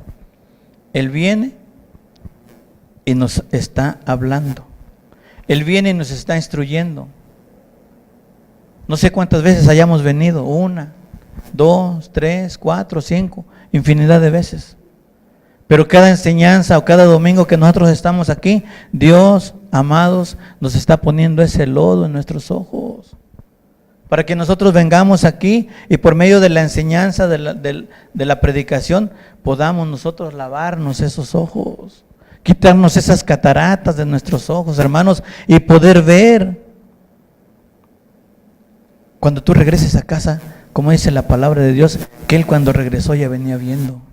Él viene y nos está hablando. Él viene y nos está instruyendo. No sé cuántas veces hayamos venido, 1, 2, 3, 4, 5, infinidad de veces. Pero cada enseñanza o cada domingo que nosotros estamos aquí, Dios, amados, nos está poniendo ese lodo en nuestros ojos. Para que nosotros vengamos aquí y por medio de la enseñanza, de la predicación, podamos nosotros lavarnos esos ojos, quitarnos esas cataratas de nuestros ojos, hermanos, y poder ver. Cuando tú regreses a casa, como dice la palabra de Dios, que Él cuando regresó ya venía viendo.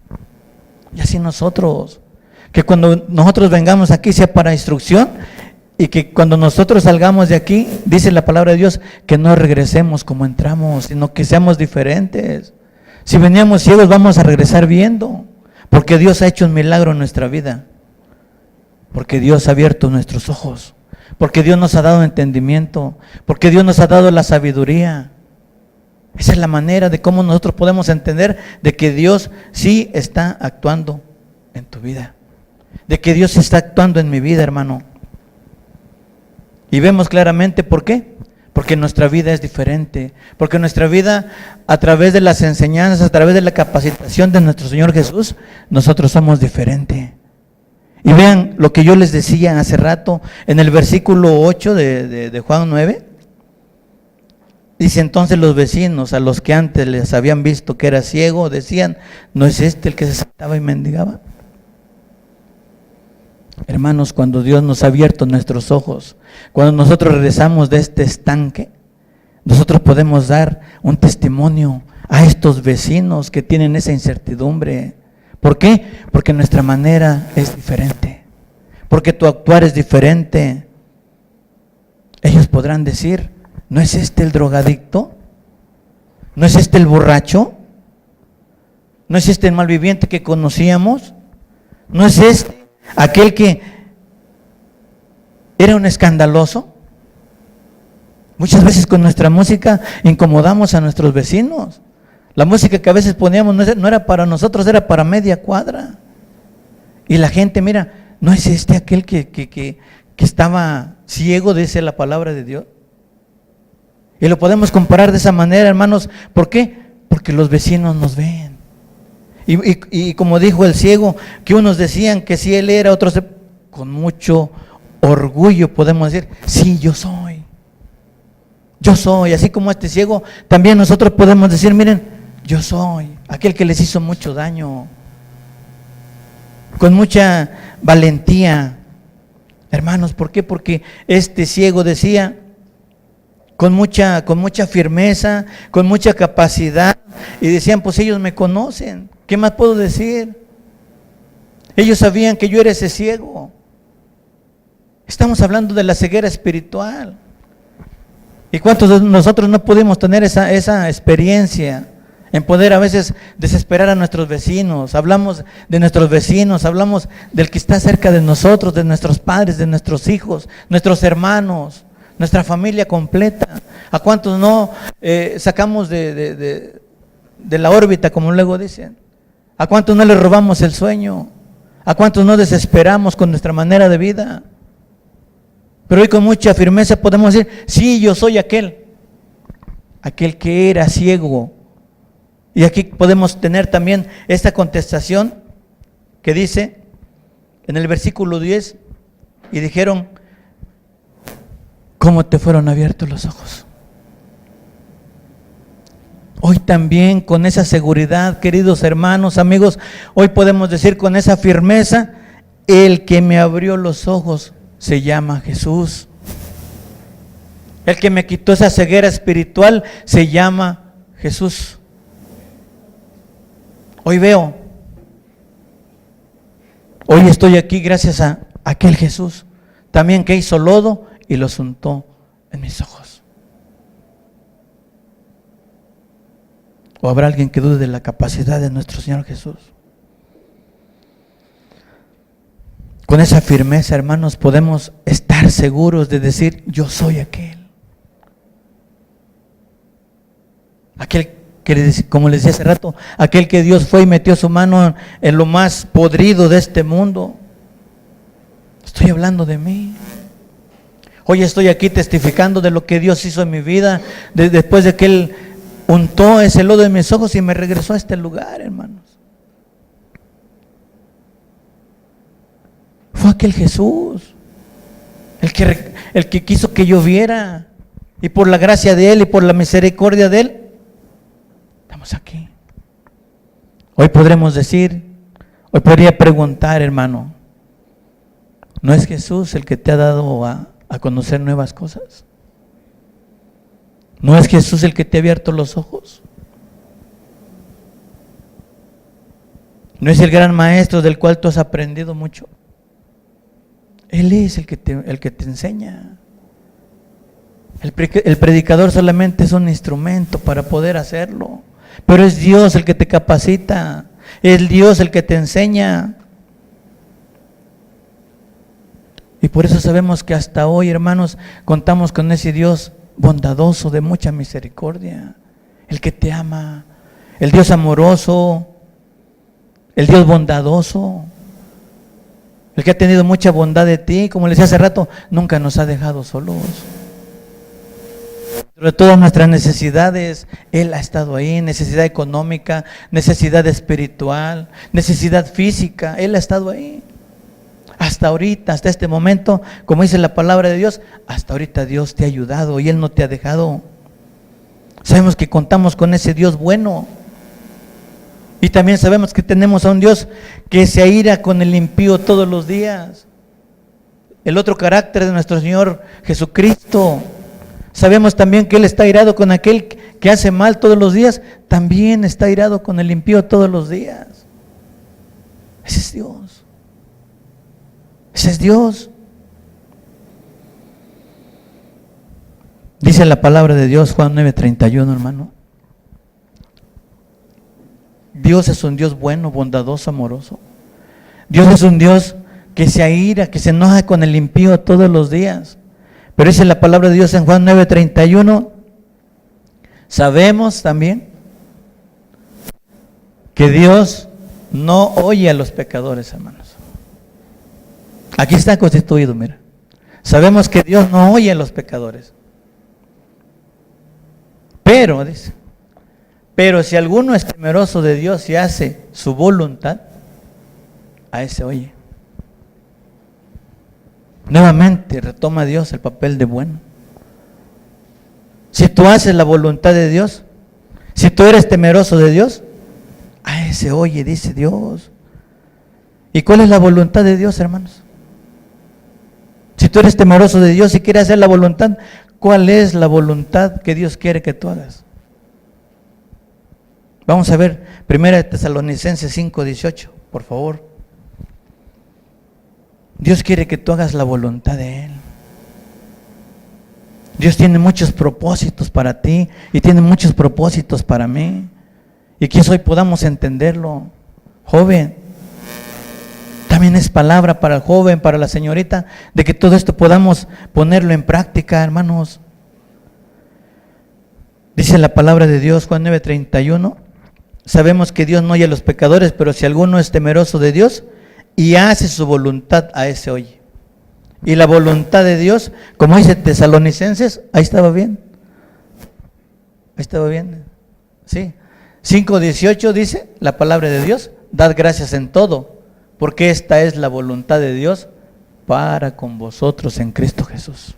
Y así nosotros, que cuando nosotros vengamos aquí sea para instrucción, y que cuando nosotros salgamos de aquí, dice la palabra de Dios, que no regresemos como entramos, sino que seamos diferentes. Si veníamos ciegos, vamos a regresar viendo, porque Dios ha hecho un milagro en nuestra vida, porque Dios ha abierto nuestros ojos, porque Dios nos ha dado entendimiento, porque Dios nos ha dado la sabiduría. Esa es la manera de cómo nosotros podemos entender de que Dios sí está actuando en tu vida, de que Dios está actuando en mi vida, hermano. Y vemos claramente por qué. Porque nuestra vida es diferente. Porque nuestra vida, a través de las enseñanzas, a través de la capacitación de nuestro Señor Jesús, nosotros somos diferentes. Y vean lo que yo les decía hace rato, en el versículo 8 de Juan 9. Dice: entonces los vecinos, a los que antes les habían visto que era ciego, decían: ¿no es este el que se sentaba y mendigaba? Hermanos, cuando Dios nos ha abierto nuestros ojos, cuando nosotros regresamos de este estanque, nosotros podemos dar un testimonio a estos vecinos que tienen esa incertidumbre. ¿Por qué? Porque nuestra manera es diferente, porque tu actuar es diferente. Ellos podrán decir: ¿no es este el drogadicto? ¿No es este el borracho? ¿No es este el malviviente que conocíamos? ¿No es este aquel que era un escandaloso? Muchas veces con nuestra música incomodamos a nuestros vecinos. La música que a veces poníamos no era para nosotros, era para media cuadra. Y la gente, mira, ¿no es este aquel que estaba ciego, dice la palabra de Dios? Y lo podemos comparar de esa manera, hermanos. ¿Por qué? Porque los vecinos nos ven. Y como dijo el ciego, que unos decían que si él era, otros con mucho orgullo podemos decir, sí, yo soy. Yo soy, así como este ciego, también nosotros podemos decir, miren, yo soy aquel que les hizo mucho daño. Con mucha valentía. Hermanos, ¿por qué? Porque este ciego decía, con mucha firmeza, con mucha capacidad, y decían, pues ellos me conocen, ¿qué más puedo decir? Ellos sabían que yo era ese ciego. Estamos hablando de la ceguera espiritual. ¿Y cuántos de nosotros no pudimos tener esa experiencia en poder a veces desesperar a nuestros vecinos? Hablamos de nuestros vecinos, hablamos del que está cerca de nosotros, de nuestros padres, de nuestros hijos, nuestros hermanos, nuestra familia completa. ¿A cuántos no sacamos de la órbita, como luego dicen? ¿A cuántos no les robamos el sueño? ¿A cuántos no desesperamos con nuestra manera de vida? Pero hoy con mucha firmeza podemos decir, sí, yo soy aquel que era ciego. Y aquí podemos tener también esta contestación que dice en el versículo 10, y dijeron, ¿cómo te fueron abiertos los ojos? Hoy también con esa seguridad, queridos hermanos, amigos, hoy podemos decir con esa firmeza, el que me abrió los ojos se llama Jesús. El que me quitó esa ceguera espiritual se llama Jesús. Hoy veo, hoy estoy aquí gracias a aquel Jesús, también que hizo lodo y los untó en mis ojos. ¿O habrá alguien que dude de la capacidad de nuestro Señor Jesús? Con esa firmeza, hermanos, podemos estar seguros de decir, yo soy aquel. Aquel que, como les decía hace rato, aquel que Dios fue y metió su mano en lo más podrido de este mundo. Estoy hablando de mí. Hoy estoy aquí testificando de lo que Dios hizo en mi vida, después de que Él untó ese lodo en mis ojos y me regresó a este lugar, hermanos. Fue aquel Jesús, el que quiso que yo viera, y por la gracia de Él y por la misericordia de Él, estamos aquí. Hoy podremos decir, hoy podría preguntar, hermano, ¿no es Jesús el que te ha dado a conocer nuevas cosas? ¿No es Jesús el que te ha abierto los ojos? ¿No es el gran maestro del cual tú has aprendido mucho? Él es el que te enseña. El predicador solamente es un instrumento para poder hacerlo, pero es Dios el que te capacita, es Dios el que te enseña. Y por eso sabemos que hasta hoy, hermanos, contamos con ese Dios bondadoso, de mucha misericordia, el que te ama, el Dios amoroso, el Dios bondadoso, el que ha tenido mucha bondad de ti. Como les decía hace rato, nunca nos ha dejado solos. Sobre todas nuestras necesidades, Él ha estado ahí, necesidad económica, necesidad espiritual, necesidad física, Él ha estado ahí. Hasta ahorita, hasta este momento, como dice la palabra de Dios, hasta ahorita Dios te ha ayudado y Él no te ha dejado. Sabemos que contamos con ese Dios bueno. Y también sabemos que tenemos a un Dios que se aira con el impío todos los días. El otro carácter de nuestro Señor Jesucristo. Sabemos también que Él está airado con aquel que hace mal todos los días. También está airado con el impío todos los días. Ese es Dios. Ese es Dios. Dice la palabra de Dios, Juan 9:31, hermano. Dios es un Dios bueno, bondadoso, amoroso. Dios es un Dios que se aira, que se enoja con el impío todos los días. Pero dice la palabra de Dios en Juan 9:31, sabemos también que Dios no oye a los pecadores, hermanos. Aquí está constituido, mira. Sabemos que Dios no oye a los pecadores. Pero, dice, pero si alguno es temeroso de Dios y hace su voluntad, a ese oye. Nuevamente retoma Dios el papel de bueno. Si tú haces la voluntad de Dios, si tú eres temeroso de Dios, a ese oye, dice Dios. ¿Y cuál es la voluntad de Dios, hermanos? Si tú eres temeroso de Dios y quieres hacer la voluntad, ¿cuál es la voluntad que Dios quiere que tú hagas? Vamos a ver 1 Tesalonicenses 5:18, por favor. Dios quiere que tú hagas la voluntad de Él. Dios tiene muchos propósitos para ti y tiene muchos propósitos para mí. Y que hoy podamos entenderlo. Joven, también es palabra para el joven, para la señorita, de que todo esto podamos ponerlo en práctica, hermanos. Dice la palabra de Dios, Juan 9:31, sabemos que Dios no oye a los pecadores, pero si alguno es temeroso de Dios y hace su voluntad, a ese oye. Y la voluntad de Dios, como dice Tesalonicenses, ahí estaba bien. Ahí estaba bien. Sí. 5:18 dice la palabra de Dios, dad gracias en todo, porque esta es la voluntad de Dios para con vosotros en Cristo Jesús.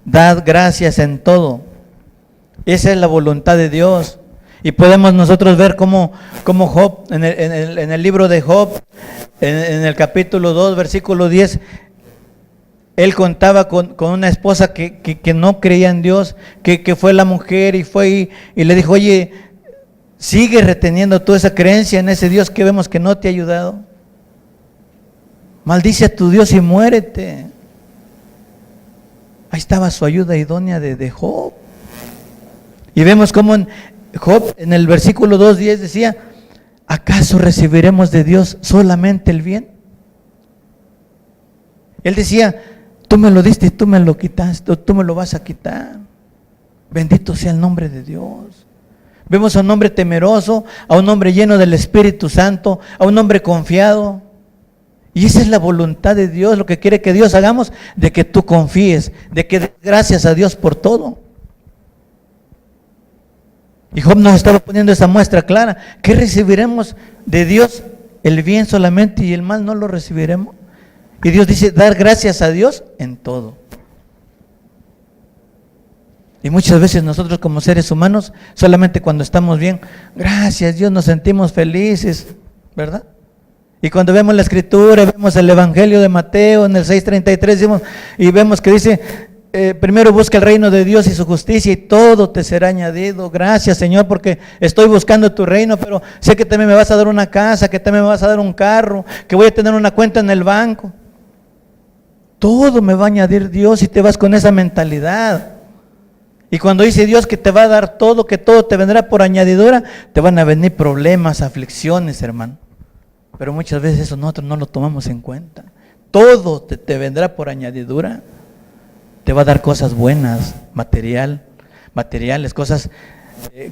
Dad gracias en todo. Esa es la voluntad de Dios. Y podemos nosotros ver cómo Job, en el libro de Job, en el capítulo 2, versículo 10, él contaba con una esposa que no creía en Dios, que fue la mujer y le dijo, oye, sigue reteniendo toda esa creencia en ese Dios que vemos que no te ha ayudado. Maldice a tu Dios y muérete. Ahí estaba su ayuda idónea de Job. Y vemos cómo Job en el versículo 2:10 decía, ¿acaso recibiremos de Dios solamente el bien? Él decía, tú me lo diste y tú me lo quitaste, tú me lo vas a quitar. Bendito sea el nombre de Dios. Vemos a un hombre temeroso, a un hombre lleno del Espíritu Santo, a un hombre confiado. Y esa es la voluntad de Dios, lo que quiere que Dios hagamos, de que tú confíes, de que des gracias a Dios por todo. Y Job nos estaba poniendo esa muestra clara, que recibiremos de Dios el bien solamente y el mal no lo recibiremos. Y Dios dice, dar gracias a Dios en todo. Y muchas veces nosotros como seres humanos, solamente cuando estamos bien, gracias Dios, nos sentimos felices, ¿verdad? Y cuando vemos la escritura, vemos el evangelio de Mateo en el 6:33, y vemos que dice, primero busca el reino de Dios y su justicia y todo te será añadido. Gracias Señor porque estoy buscando tu reino, pero sé que también me vas a dar una casa, que también me vas a dar un carro, que voy a tener una cuenta en el banco. Todo me va a añadir Dios y te vas con esa mentalidad. Y cuando dice Dios que te va a dar todo, que todo te vendrá por añadidura, te van a venir problemas, aflicciones, hermano. Pero muchas veces eso nosotros no lo tomamos en cuenta. Todo te vendrá por añadidura. Te va a dar cosas buenas, materiales, cosas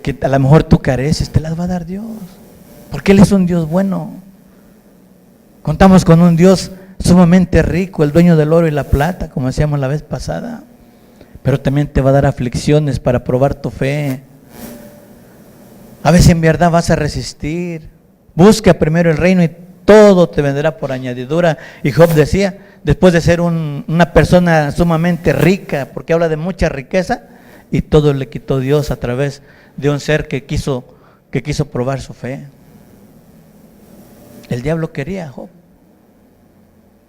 que a lo mejor tú careces, te las va a dar Dios. Porque Él es un Dios bueno. Contamos con un Dios sumamente rico, el dueño del oro y la plata, como decíamos la vez pasada. Pero también te va a dar aflicciones para probar tu fe. A veces en verdad vas a resistir. Busca primero el reino y todo te vendrá por añadidura. Y Job decía, después de ser una persona sumamente rica, porque habla de mucha riqueza, y todo le quitó Dios a través de un ser que quiso probar su fe. El diablo quería a Job,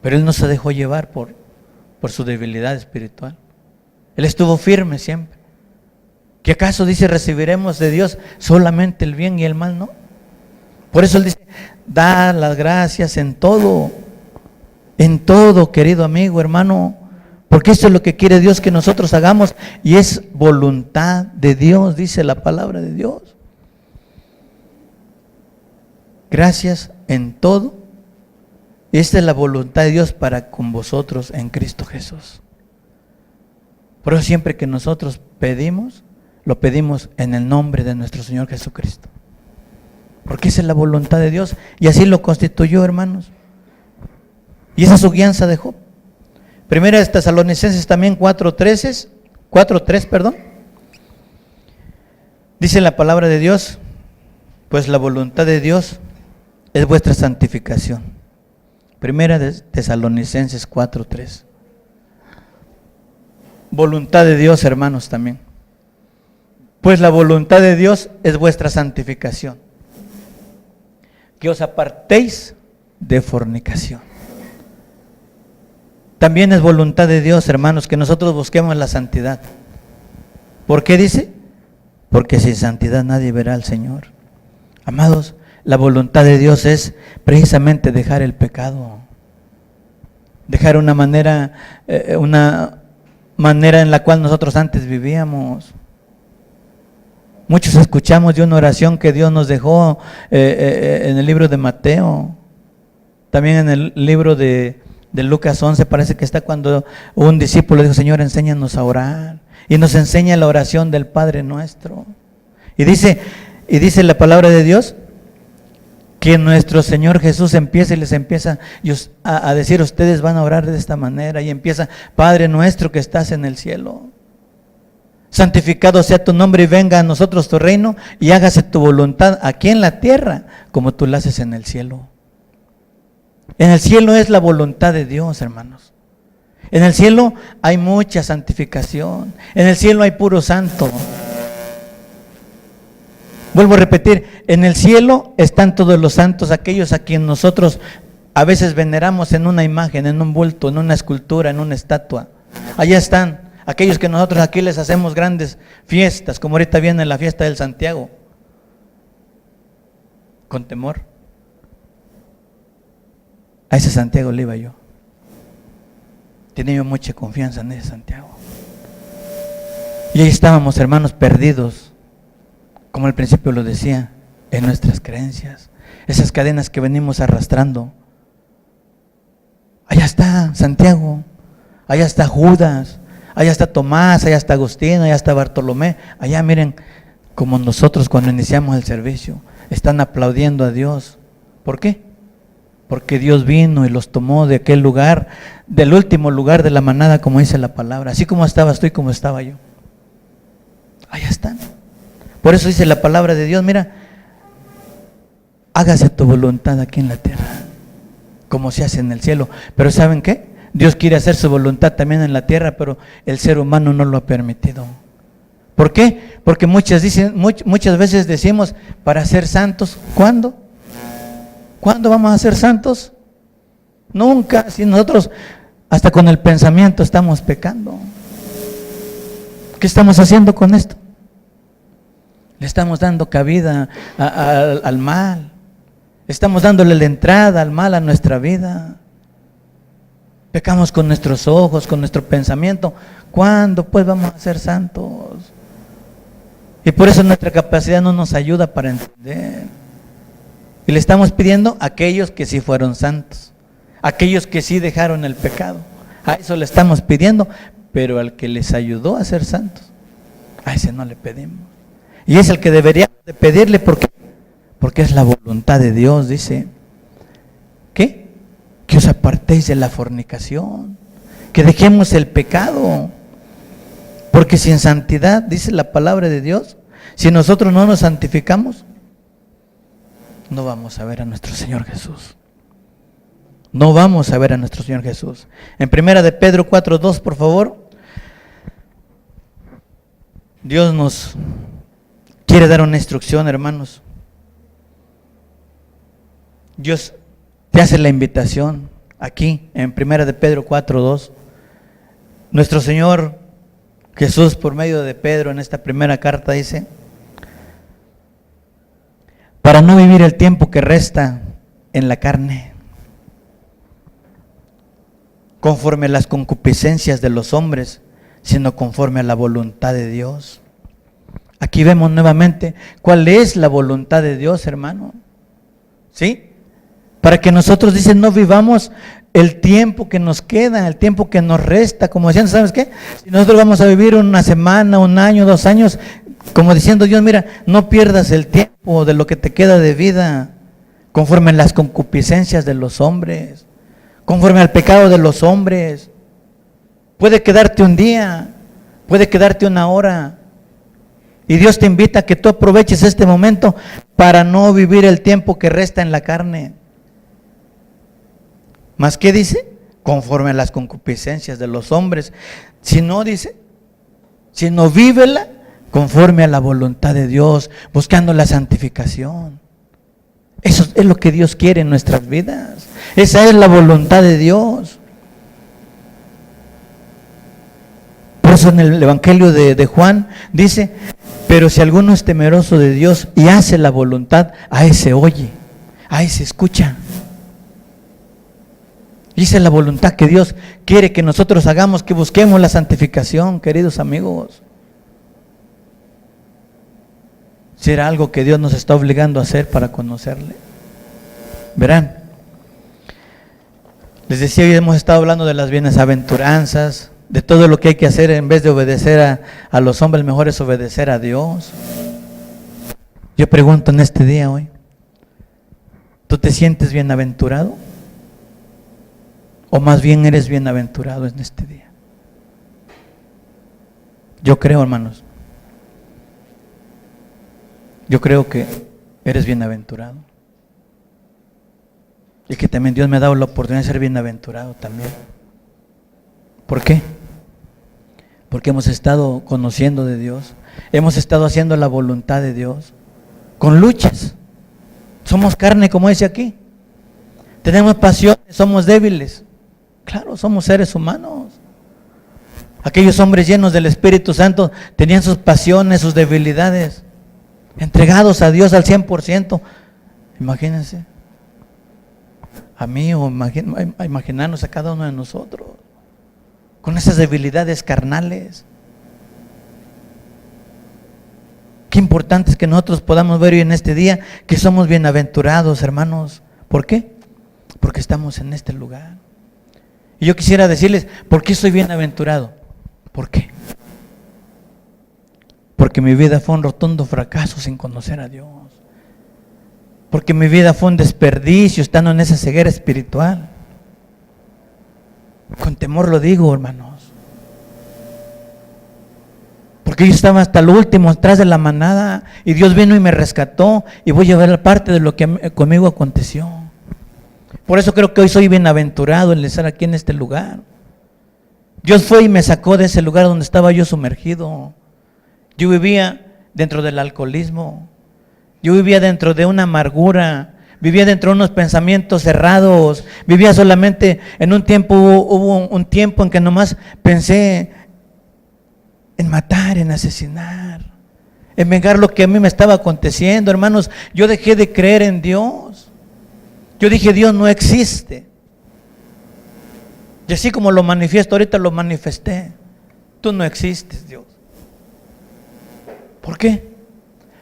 pero él no se dejó llevar por su debilidad espiritual. Él estuvo firme siempre. ¿Qué acaso dice recibiremos de Dios solamente el bien y el mal no? Por eso él dice, da las gracias en todo, querido amigo, hermano, porque esto es lo que quiere Dios que nosotros hagamos y es voluntad de Dios, dice la palabra de Dios. gracias en todo. Esta es la voluntad de Dios para con vosotros en Cristo Jesús. Por eso siempre que nosotros pedimos, lo pedimos en el nombre de nuestro Señor Jesucristo. Porque esa es la voluntad de Dios y así lo constituyó, hermanos. Y esa es su guianza de Job. Primera de Tesalonicenses también 4:3, dice la palabra de Dios, pues la voluntad de Dios es vuestra santificación. Primera de Tesalonicenses 4:3. Voluntad de Dios, hermanos, también. Pues la voluntad de Dios es vuestra santificación, que os apartéis de fornicación. También es voluntad de Dios, hermanos, que nosotros busquemos la santidad. ¿Por qué dice? Porque sin santidad nadie verá al Señor. Amados, la voluntad de Dios es precisamente dejar el pecado, dejar una manera en la cual nosotros antes vivíamos. Muchos escuchamos de una oración que Dios nos dejó en el libro de Mateo, también en el libro de Lucas 11, parece que está cuando un discípulo dijo, Señor, enséñanos a orar, y nos enseña la oración del Padre Nuestro. Y dice la palabra de Dios que nuestro Señor Jesús les empieza a decir, ustedes van a orar de esta manera, y empieza, Padre nuestro que estás en el cielo, santificado sea tu nombre y venga a nosotros tu reino y hágase tu voluntad aquí en la tierra como tú la haces en el cielo. En el cielo es la voluntad de Dios, hermanos. En el cielo hay mucha santificación. En el cielo hay puro santo. Vuelvo a repetir, en el cielo están todos los santos, aquellos a quienes nosotros a veces veneramos en una imagen, en un bulto, en una escultura, en una estatua. Allá están aquellos que nosotros aquí les hacemos grandes fiestas, como ahorita viene la fiesta del Santiago, con temor. A ese Santiago le iba yo. Tenía yo mucha confianza en ese Santiago. Y ahí estábamos, hermanos, perdidos, como al principio lo decía, en nuestras creencias, esas cadenas que venimos arrastrando. Allá está Santiago, allá está Judas, allá está Tomás, allá está Agustín, allá está Bartolomé. Allá miren, como nosotros cuando iniciamos el servicio, están aplaudiendo a Dios. ¿Por qué? Porque Dios vino y los tomó de aquel lugar, del último lugar de la manada, como dice la palabra. Así como estabas tú y como estaba yo. Allá están. Por eso dice la palabra de Dios, mira, hágase tu voluntad aquí en la tierra, como se hace en el cielo. Pero ¿saben qué? Dios quiere hacer su voluntad también en la tierra, pero el ser humano no lo ha permitido. ¿Por qué? Porque muchas veces decimos, para ser santos, ¿cuándo? ¿Cuándo vamos a ser santos? Nunca, si nosotros hasta con el pensamiento estamos pecando. ¿Qué estamos haciendo con esto? Le estamos dando cabida al mal. Estamos dándole la entrada al mal a nuestra vida. Pecamos con nuestros ojos, con nuestro pensamiento. ¿Cuándo pues vamos a ser santos? Y por eso nuestra capacidad no nos ayuda para entender. Y le estamos pidiendo a aquellos que sí fueron santos, aquellos que sí dejaron el pecado. A eso le estamos pidiendo, pero al que les ayudó a ser santos, a ese no le pedimos. Y es el que deberíamos de pedirle, ¿por qué? Porque es la voluntad de Dios, dice. ¿Qué? Que os apartéis de la fornicación, que dejemos el pecado. Porque sin santidad, dice la palabra de Dios, si nosotros no nos santificamos, no vamos a ver a nuestro Señor Jesús. No vamos a ver a nuestro Señor Jesús. En primera de Pedro 4:2, por favor. Dios nos quiere dar una instrucción, hermanos. Dios te hace la invitación aquí en primera de Pedro 4:2. Nuestro Señor Jesús, por medio de Pedro, en esta primera carta dice: para no vivir el tiempo que resta en la carne, conforme a las concupiscencias de los hombres, sino conforme a la voluntad de Dios. Aquí vemos nuevamente cuál es la voluntad de Dios, hermano. ¿sí? Para que nosotros, dicen, no vivamos el tiempo que nos queda, el tiempo que nos resta, como decían, ¿sabes qué? Si nosotros vamos a vivir una semana, un año, 2 años, como diciendo Dios, mira, no pierdas el tiempo de lo que te queda de vida, conforme a las concupiscencias de los hombres, conforme al pecado de los hombres. Puede quedarte un día, puede quedarte una hora, y Dios te invita a que tú aproveches este momento para no vivir el tiempo que resta en la carne. ¿Más qué dice? Conforme a las concupiscencias de los hombres. Si no, dice, si no, vívela conforme a la voluntad de Dios, buscando la santificación. Eso es lo que Dios quiere en nuestras vidas. Esa es la voluntad de Dios. Por eso en el Evangelio de Juan dice, pero si alguno es temeroso de Dios y hace la voluntad, a ese oye, a ese escucha. Y esa es la voluntad que Dios quiere que nosotros hagamos, que busquemos la santificación, queridos amigos. ¿Será algo que Dios nos está obligando a hacer para conocerle? Verán, les decía, hoy hemos estado hablando de las bienaventuranzas, de todo lo que hay que hacer en vez de obedecer a los hombres, mejor es obedecer a Dios. Yo pregunto en este día hoy, ¿tú te sientes bienaventurado? ¿O más bien eres bienaventurado en este día? Yo creo, hermanos, yo creo que eres bienaventurado. Y que también Dios me ha dado la oportunidad de ser bienaventurado también. ¿Por qué? Porque hemos estado conociendo de Dios, hemos estado haciendo la voluntad de Dios, con luchas. Somos carne, como dice aquí. Tenemos pasiones, somos débiles. Claro, somos seres humanos. Aquellos hombres llenos del Espíritu Santo tenían sus pasiones, sus debilidades, entregados a Dios al 100%. Imagínense, a mí o a imaginarnos a cada uno de nosotros, con esas debilidades carnales. Qué importante es que nosotros podamos ver hoy en este día que somos bienaventurados, hermanos. ¿Por qué? Porque estamos en este lugar. Y yo quisiera decirles, ¿por qué soy bienaventurado? ¿Por qué? Porque mi vida fue un rotundo fracaso sin conocer a Dios. Porque mi vida fue un desperdicio estando en esa ceguera espiritual. Con temor lo digo, hermanos. Porque yo estaba hasta lo último, atrás de la manada, y Dios vino y me rescató, y voy a ver parte de lo que conmigo aconteció. Por eso creo que hoy soy bienaventurado en estar aquí en este lugar. Dios fue y me sacó de ese lugar donde estaba yo sumergido. Yo vivía dentro del alcoholismo, yo vivía dentro de una amargura, vivía dentro de unos pensamientos cerrados, vivía solamente en un tiempo, hubo un tiempo en que nomás pensé en matar, en asesinar, en vengar lo que a mí me estaba aconteciendo. Hermanos, yo dejé de creer en Dios. Yo dije, Dios no existe. Y así como lo manifiesto, ahorita lo manifesté. Tú no existes, Dios. ¿Por qué?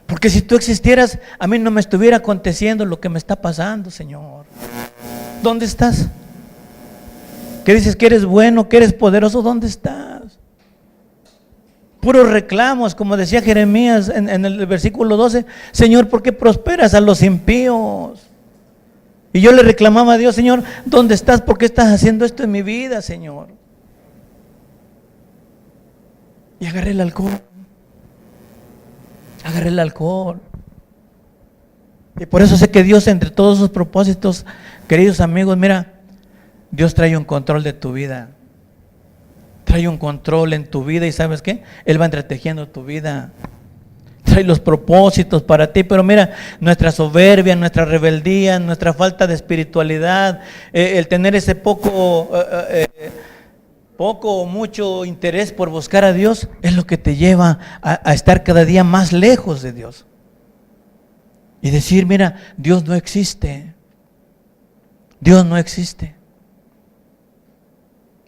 Porque si tú existieras, a mí no me estuviera aconteciendo lo que me está pasando, Señor. ¿Dónde estás? ¿Qué dices que eres bueno, que eres poderoso? ¿Dónde estás? Puros reclamos, como decía Jeremías en el versículo 12. Señor, ¿por qué prosperas a los impíos? Y yo le reclamaba a Dios, Señor, ¿dónde estás? ¿Por qué estás haciendo esto en mi vida, Señor? Y agarré el alcohol. Y por eso sé que Dios, entre todos sus propósitos, queridos amigos, mira, Dios trae un control de tu vida. Trae un control en tu vida y ¿sabes qué? Él va entretejiendo tu vida. Trae los propósitos para ti, pero mira, nuestra soberbia, nuestra rebeldía, nuestra falta de espiritualidad, el tener ese poco o mucho interés por buscar a Dios, es lo que te lleva a estar cada día más lejos de Dios. Y decir, mira, Dios no existe. Dios no existe.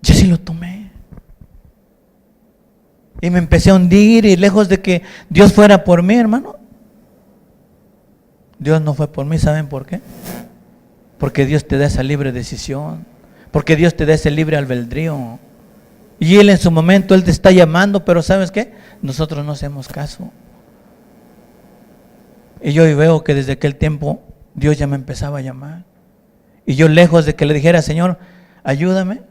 Yo sí lo tomé. Y me empecé a hundir, y lejos de que Dios fuera por mí, hermano, Dios no fue por mí, ¿saben por qué? Porque Dios te da esa libre decisión, porque Dios te da ese libre albedrío. Y Él en su momento, Él te está llamando, pero ¿sabes qué? Nosotros no hacemos caso. Y yo veo que desde aquel tiempo Dios ya me empezaba a llamar. Y yo, lejos de que le dijera, Señor, ayúdame,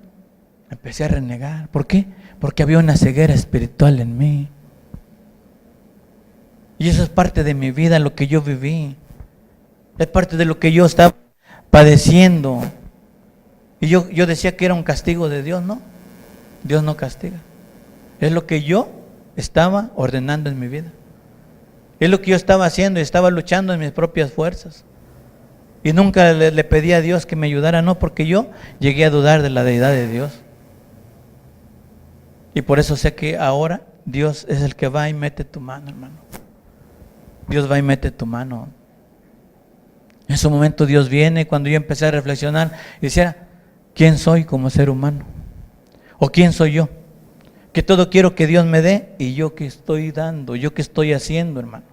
empecé a renegar. ¿Por qué? Porque había una ceguera espiritual en mí. Y eso es parte de mi vida, lo que yo viví. Es parte de lo que yo estaba padeciendo. Y yo decía que era un castigo de Dios. No, Dios no castiga. Es lo que yo estaba ordenando en mi vida. Es lo que yo estaba haciendo y estaba luchando en mis propias fuerzas. Y nunca le pedí a Dios que me ayudara, no, porque yo llegué a dudar de la deidad de Dios. Y por eso sé que ahora Dios es el que va y mete tu mano, hermano. Dios va y mete tu mano. En su momento Dios viene, cuando yo empecé a reflexionar y decía, ¿quién soy como ser humano? ¿O quién soy yo? Que todo quiero que Dios me dé, y yo que estoy dando, yo que estoy haciendo, hermano.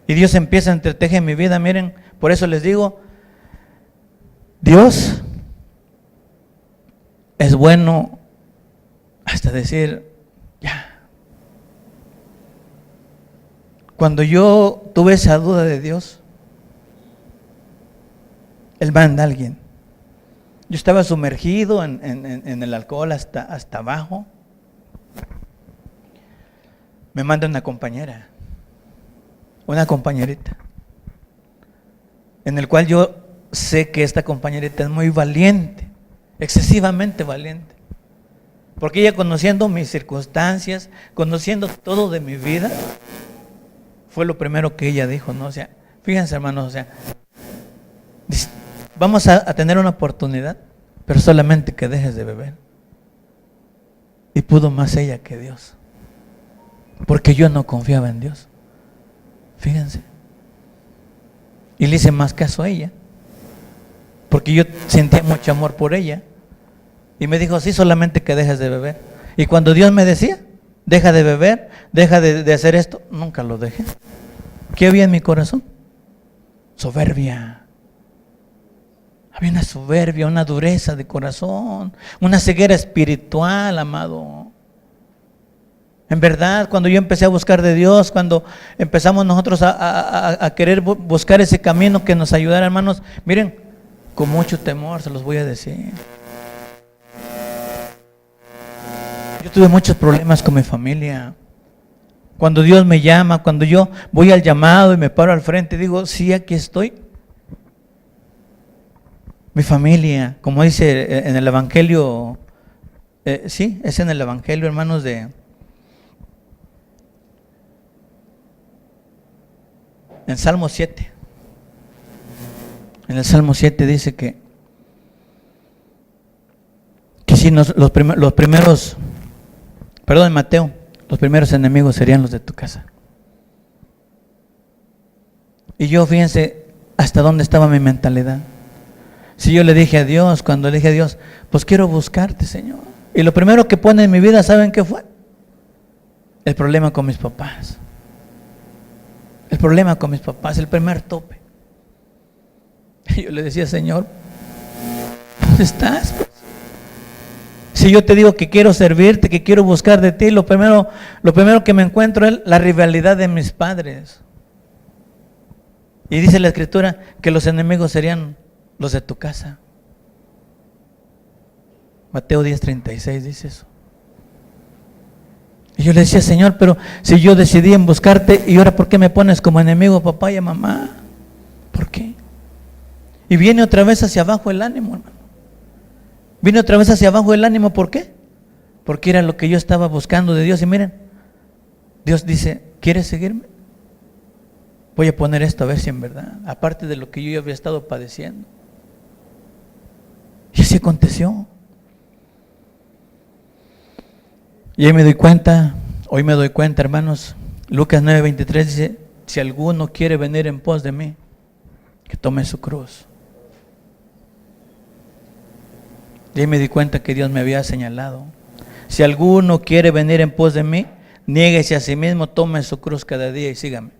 Y Dios empieza a entretejer en mi vida, miren, por eso les digo, Dios es bueno hasta decir, ya. Cuando yo tuve esa duda de Dios, Él manda a alguien. Yo estaba sumergido en el alcohol hasta abajo. Me manda una compañera, una compañerita, en el cual yo sé que esta compañerita es muy valiente, excesivamente valiente. Porque ella, conociendo mis circunstancias, conociendo todo de mi vida, fue lo primero que ella dijo, ¿no? O sea, fíjense, hermanos, o sea, vamos a tener una oportunidad, pero solamente que dejes de beber. Y pudo más ella que Dios, porque yo no confiaba en Dios. Fíjense. Y le hice más caso a ella, porque yo sentía mucho amor por ella. Y me dijo, sí, solamente que dejes de beber. Y cuando Dios me decía, deja de beber, deja de hacer esto, nunca lo dejé. ¿Qué había en mi corazón? Soberbia. Había una soberbia, una dureza de corazón, una ceguera espiritual, amado. En verdad, cuando yo empecé a buscar de Dios, cuando empezamos nosotros a querer buscar ese camino que nos ayudara, hermanos, miren, con mucho temor se los voy a decir. Yo tuve muchos problemas con mi familia. Cuando Dios me llama, cuando yo voy al llamado y me paro al frente, digo, sí, aquí estoy. Mi familia, como dice en el Evangelio, sí, es en el Evangelio, hermanos, en Salmo 7. En el Salmo 7 dice que si en Mateo, los primeros enemigos serían los de tu casa. Y yo, fíjense hasta dónde estaba mi mentalidad. Si yo le dije a Dios, cuando le dije a Dios, pues quiero buscarte, Señor. Y lo primero que pone en mi vida, ¿saben qué fue? El problema con mis papás. El problema con mis papás, el primer tope. Y yo le decía, Señor, ¿dónde estás? Si yo te digo que quiero servirte, que quiero buscar de ti, lo primero que me encuentro es la rivalidad de mis padres. Y dice la Escritura que los enemigos serían los de tu casa. Mateo 10:36 dice eso. Y yo le decía, Señor, pero si yo decidí en buscarte, y ahora ¿por qué me pones como enemigo a papá y a mamá? ¿Por qué? Y viene otra vez hacia abajo el ánimo, hermano. Viene otra vez hacia abajo el ánimo, ¿por qué? Porque era lo que yo estaba buscando de Dios. Y miren, Dios dice, ¿quieres seguirme? Voy a poner esto a ver si en verdad, aparte de lo que yo había estado padeciendo. Y así aconteció. Y hoy me doy cuenta, hermanos, Lucas 9:23 dice, si alguno quiere venir en pos de mí, que tome su cruz. Y ahí me di cuenta que Dios me había señalado. Si alguno quiere venir en pos de mí, niéguese a sí mismo, tome su cruz cada día y sígame.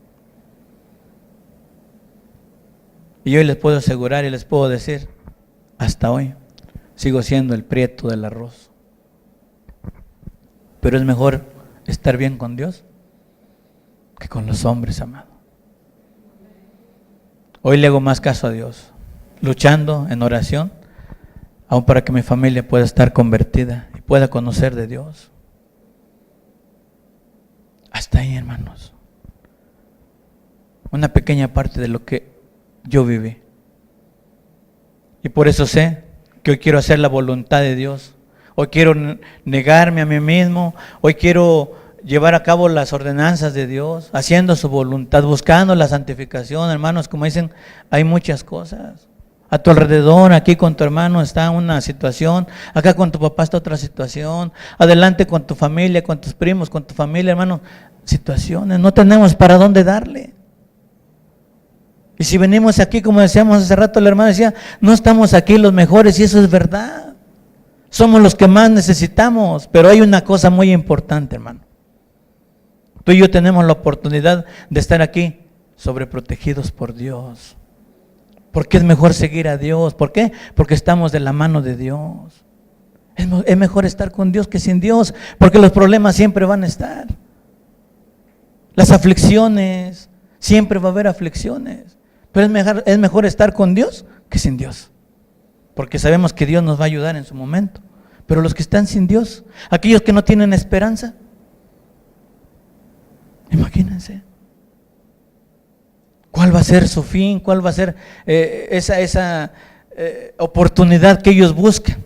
Y hoy les puedo asegurar y les puedo decir, hasta hoy sigo siendo el prieto del arroz. Pero es mejor estar bien con Dios que con los hombres, amado. Hoy le hago más caso a Dios, luchando en oración, aún para que mi familia pueda estar convertida y pueda conocer de Dios. Hasta ahí, hermanos. Una pequeña parte de lo que yo viví. Y por eso sé que hoy quiero hacer la voluntad de Dios. Hoy quiero negarme a mí mismo. Hoy quiero llevar a cabo las ordenanzas de Dios, haciendo su voluntad, buscando la santificación. Hermanos, como dicen, hay muchas cosas. A tu alrededor, aquí con tu hermano está una situación, acá con tu papá está otra situación, adelante con tu familia, con tus primos, con tu familia, hermano, situaciones. No tenemos para dónde darle. Y si venimos aquí, como decíamos hace rato, la hermana decía, no estamos aquí los mejores, y eso es verdad. Somos los que más necesitamos, pero hay una cosa muy importante, hermano. Tú y yo tenemos la oportunidad de estar aquí sobreprotegidos por Dios. Porque es mejor seguir a Dios. ¿Por qué? Porque estamos de la mano de Dios. Es mejor estar con Dios que sin Dios, porque los problemas siempre van a estar. Las aflicciones, siempre va a haber aflicciones. Pero es mejor estar con Dios que sin Dios. Porque sabemos que Dios nos va a ayudar en su momento. Pero los que están sin Dios, aquellos que no tienen esperanza, imagínense. ¿Cuál va a ser su fin? ¿Cuál va a ser esa oportunidad que ellos buscan?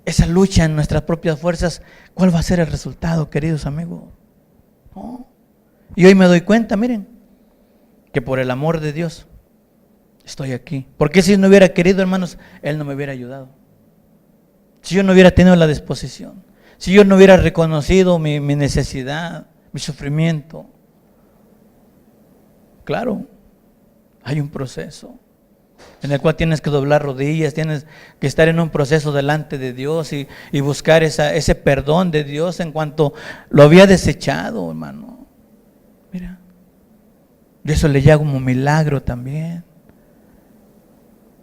Esa lucha en nuestras propias fuerzas, ¿cuál va a ser el resultado, queridos amigos? ¿No? Y hoy me doy cuenta, miren, que por el amor de Dios estoy aquí. Porque si no hubiera querido, hermanos, Él no me hubiera ayudado. Si yo no hubiera tenido la disposición, si yo no hubiera reconocido mi necesidad, mi sufrimiento. Claro, hay un proceso en el cual tienes que doblar rodillas, tienes que estar en un proceso delante de Dios y buscar ese perdón de Dios en cuanto lo había desechado, hermano. Mira, y eso le llamo como milagro también.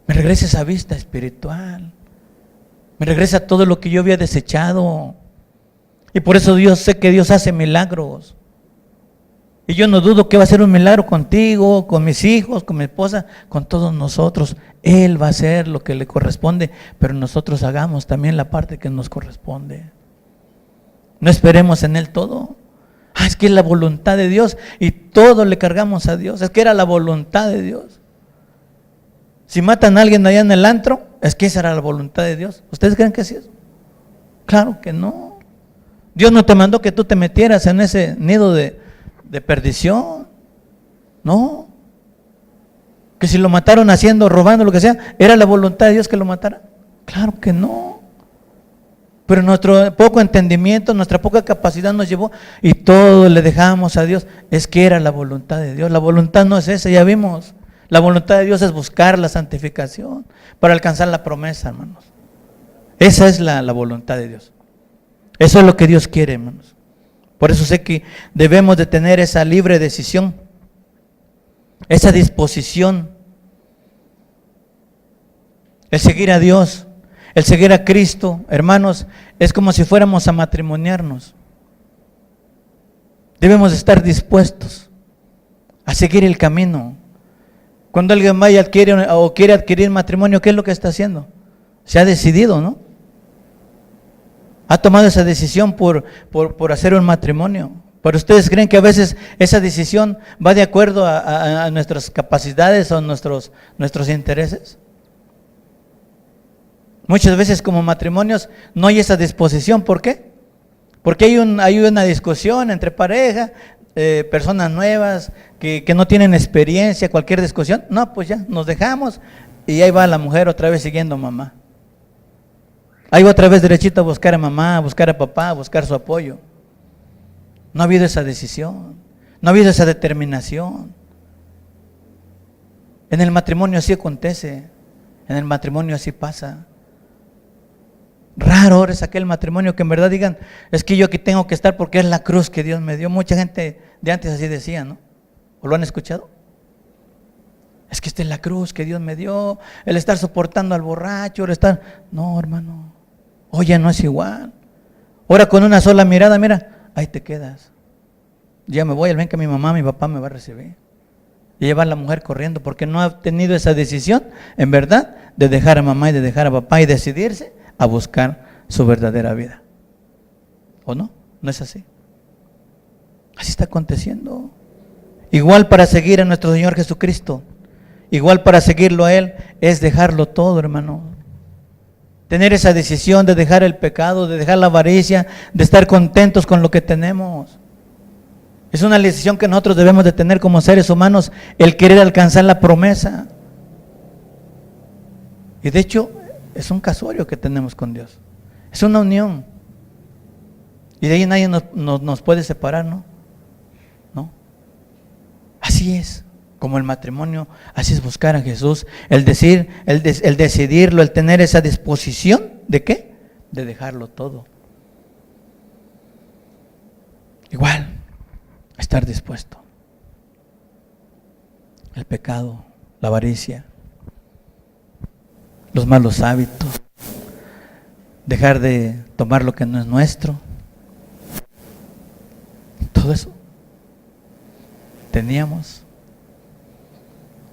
Me regresa esa vista espiritual, me regresa todo lo que yo había desechado. Y por eso sé que Dios hace milagros. Y yo no dudo que va a ser un milagro contigo, con mis hijos, con mi esposa, con todos nosotros. Él va a hacer lo que le corresponde, pero nosotros hagamos también la parte que nos corresponde. No esperemos en Él todo. Es que es la voluntad de Dios y todo le cargamos a Dios. Es que era la voluntad de Dios. Si matan a alguien allá en el antro, es que esa era la voluntad de Dios. ¿Ustedes creen que así es? Claro que no. Dios no te mandó que tú te metieras en ese nido de perdición. No. Que si lo mataron haciendo, robando, lo que sea, ¿era la voluntad de Dios que lo matara? Claro que no. Pero nuestro poco entendimiento, nuestra poca capacidad nos llevó y todo le dejamos a Dios. Es que era la voluntad de Dios. La voluntad no es esa, ya vimos. La voluntad de Dios es buscar la santificación para alcanzar la promesa, hermanos. Esa es la voluntad de Dios. Eso es lo que Dios quiere, hermanos. Por eso sé que debemos de tener esa libre decisión, esa disposición, el seguir a Dios, el seguir a Cristo, hermanos, es como si fuéramos a matrimoniarnos. Debemos estar dispuestos a seguir el camino. Cuando alguien vaya o quiere adquirir matrimonio, ¿qué es lo que está haciendo? Se ha decidido, ¿no? Ha tomado esa decisión por hacer un matrimonio. Pero ustedes creen que a veces esa decisión va de acuerdo a nuestras capacidades o nuestros intereses. Muchas veces como matrimonios no hay esa disposición. ¿Por qué? Porque hay una discusión entre pareja, personas nuevas que no tienen experiencia, cualquier discusión. No, pues ya nos dejamos y ahí va la mujer otra vez siguiendo a mamá. Ahí va otra vez derechito a buscar a mamá, a buscar a papá, a buscar su apoyo. No ha habido esa decisión, no ha habido esa determinación. En el matrimonio así acontece, en el matrimonio así pasa. Raro ahora es aquel matrimonio que en verdad digan, es que yo aquí tengo que estar porque es la cruz que Dios me dio. Mucha gente de antes así decía, ¿no? ¿O lo han escuchado? Es que esta es la cruz que Dios me dio, el estar soportando al borracho, el estar... No, hermano, hoy ya no es igual. Ahora con una sola mirada, mira, ahí te quedas. Ya me voy, al ven que mi mamá, mi papá me va a recibir. Y llevar a la mujer corriendo porque no ha tenido esa decisión, en verdad, de dejar a mamá y de dejar a papá y decidirse a buscar su verdadera vida. ¿O no? ¿No es así? Así está aconteciendo. Igual para seguir a nuestro Señor Jesucristo, igual para seguirlo a Él, es dejarlo todo, hermano. Tener esa decisión de dejar el pecado, de dejar la avaricia, de estar contentos con lo que tenemos. Es una decisión que nosotros debemos de tener como seres humanos, el querer alcanzar la promesa. Y de hecho, es un casuario que tenemos con Dios. Es una unión. Y de ahí nadie nos puede separar, ¿no? ¿No? Así es, como el matrimonio, así es buscar a Jesús. El decidirlo, el tener esa disposición, ¿de qué? De dejarlo todo. Igual. Estar dispuesto. El pecado, la avaricia, los malos hábitos, dejar de tomar lo que no es nuestro. Todo eso teníamos.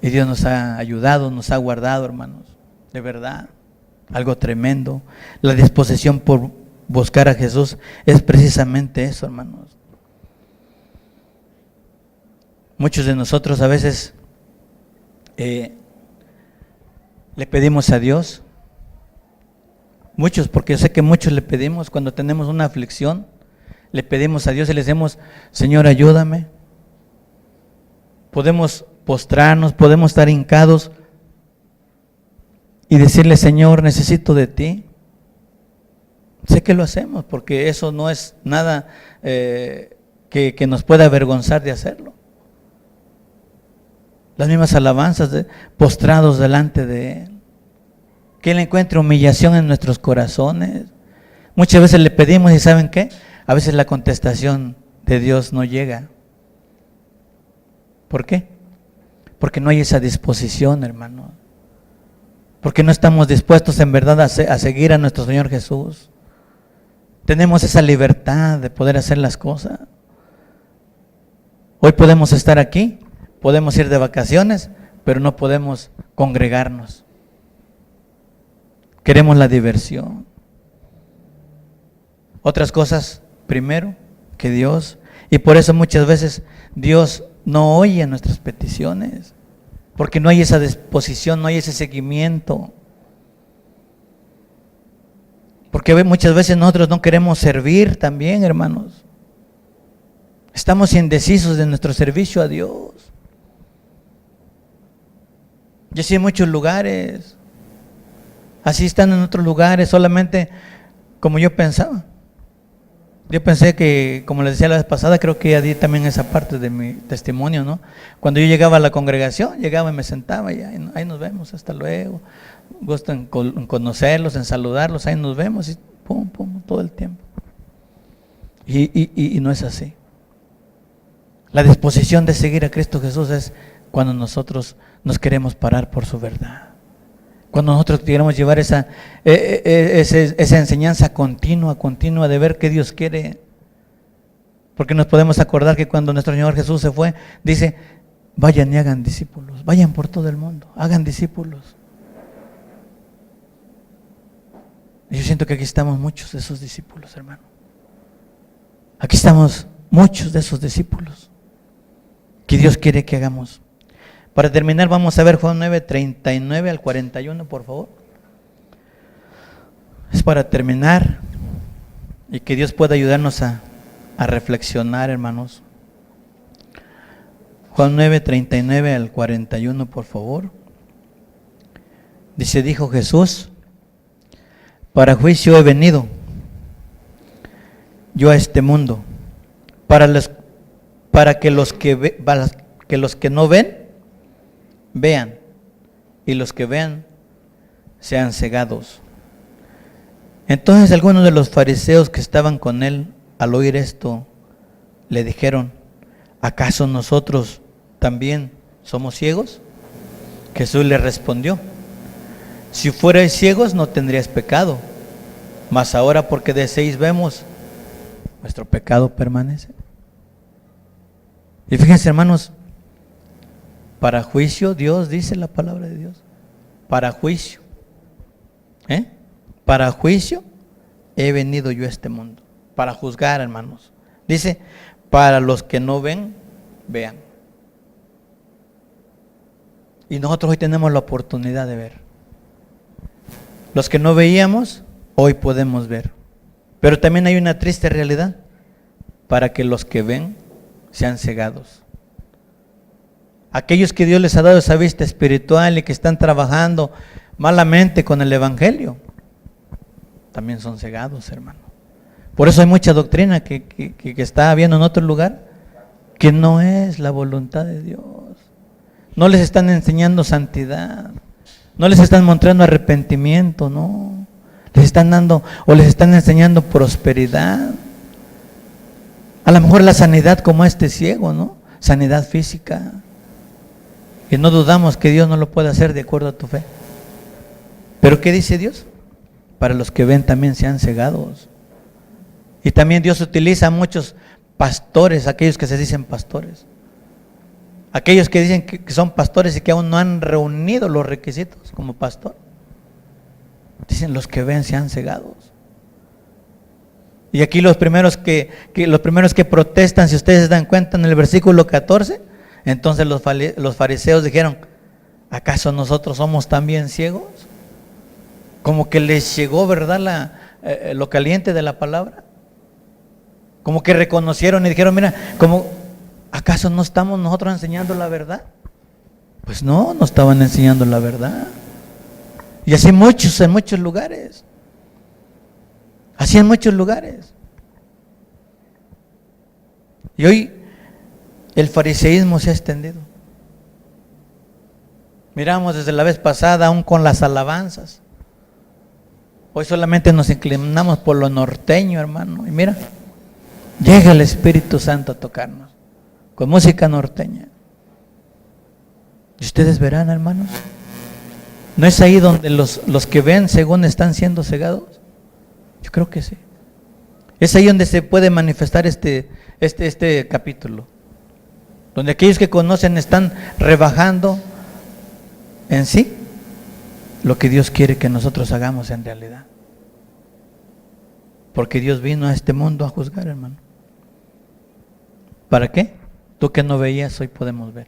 Y Dios nos ha ayudado, nos ha guardado, hermanos. De verdad, algo tremendo. La disposición por buscar a Jesús es precisamente eso, hermanos. Muchos de nosotros a veces le pedimos a Dios, muchos, porque yo sé que muchos le pedimos cuando tenemos una aflicción, le pedimos a Dios y le decimos, Señor, ayúdame. Podemos postrarnos, podemos estar hincados y decirle, Señor, necesito de ti. Sé que lo hacemos porque eso no es nada que nos pueda avergonzar de hacerlo. Las mismas alabanzas postrados delante de Él. Que Él encuentre humillación en nuestros corazones. Muchas veces le pedimos y ¿saben qué? A veces la contestación de Dios no llega. ¿Por qué? Porque no hay esa disposición, hermano. Porque no estamos dispuestos en verdad a seguir a nuestro Señor Jesús. Tenemos esa libertad de poder hacer las cosas. Hoy podemos estar aquí. Podemos ir de vacaciones, pero no podemos congregarnos. Queremos la diversión. Otras cosas primero que Dios. Y por eso muchas veces Dios no oye nuestras peticiones. Porque no hay esa disposición, no hay ese seguimiento. Porque muchas veces nosotros no queremos servir también, hermanos. Estamos indecisos de nuestro servicio a Dios. Yo sé en muchos lugares, así están en otros lugares, solamente como yo pensaba. Yo pensé que, como les decía la vez pasada, creo que ya di también esa parte de mi testimonio, ¿no? Cuando yo llegaba a la congregación, llegaba y me sentaba y ahí nos vemos, hasta luego. Gusto en conocerlos, en saludarlos, ahí nos vemos y pum, pum, todo el tiempo. Y no es así. La disposición de seguir a Cristo Jesús es cuando nosotros nos queremos parar por su verdad. Cuando nosotros queremos llevar esa enseñanza continua de ver qué Dios quiere. Porque nos podemos acordar que cuando nuestro Señor Jesús se fue, dice, vayan y hagan discípulos, vayan por todo el mundo, hagan discípulos. Y yo siento que aquí estamos muchos de esos discípulos, hermano. Aquí estamos muchos de esos discípulos que Dios quiere que hagamos. Para terminar, vamos a ver Juan 9, 39 al 41, por favor. Es para terminar y que Dios pueda ayudarnos a reflexionar, hermanos. Juan 9, 39 al 41, por favor. Dice, dijo Jesús, para juicio he venido yo a este mundo, para que los que no ven, vean, y los que vean sean cegados. Entonces algunos de los fariseos que estaban con él, al oír esto, le dijeron, ¿acaso nosotros también somos ciegos? Jesús le respondió: si fuerais ciegos no tendríais pecado, mas ahora porque decís vemos, vuestro pecado permanece. Y fíjense, hermanos, para juicio, Dios dice la palabra de Dios, para juicio, para juicio he venido yo a este mundo, para juzgar, hermanos. Dice, para los que no ven, vean. Y nosotros hoy tenemos la oportunidad de ver. Los que no veíamos, hoy podemos ver. Pero también hay una triste realidad, para que los que ven sean cegados. Aquellos que Dios les ha dado esa vista espiritual y que están trabajando malamente con el evangelio, también son cegados, hermano. Por eso hay mucha doctrina que está habiendo en otro lugar, que no es la voluntad de Dios. No les están enseñando santidad, no les están mostrando arrepentimiento, no. Les están dando o les están enseñando prosperidad. A lo mejor la sanidad como este ciego, ¿no? Sanidad física. Y no dudamos que Dios no lo puede hacer de acuerdo a tu fe. Pero ¿qué dice Dios? Para los que ven también sean cegados. Y también Dios utiliza a muchos pastores, aquellos que se dicen pastores. Aquellos que dicen que son pastores y que aún no han reunido los requisitos como pastor. Dicen los que ven sean cegados. Y aquí los primeros que protestan, si ustedes se dan cuenta en el versículo 14, entonces los fariseos dijeron: ¿acaso nosotros somos también ciegos? Como que les llegó, ¿verdad?, lo caliente de la palabra. Como que reconocieron y dijeron: mira, ¿acaso no estamos nosotros enseñando la verdad? Pues no estaban enseñando la verdad. Y así en muchos lugares. Así en muchos lugares. Y hoy el fariseísmo se ha extendido. Miramos desde la vez pasada, aún con las alabanzas. Hoy solamente nos inclinamos por lo norteño, hermano. Y mira, llega el Espíritu Santo a tocarnos con música norteña. Y ustedes verán, hermanos, ¿no es ahí donde los que ven según están siendo cegados? Yo creo que sí. Es ahí donde se puede manifestar este capítulo, donde aquellos que conocen están rebajando en sí lo que Dios quiere que nosotros hagamos en realidad. Porque Dios vino a este mundo a juzgar, hermano. ¿Para qué? Tú que no veías, hoy podemos ver.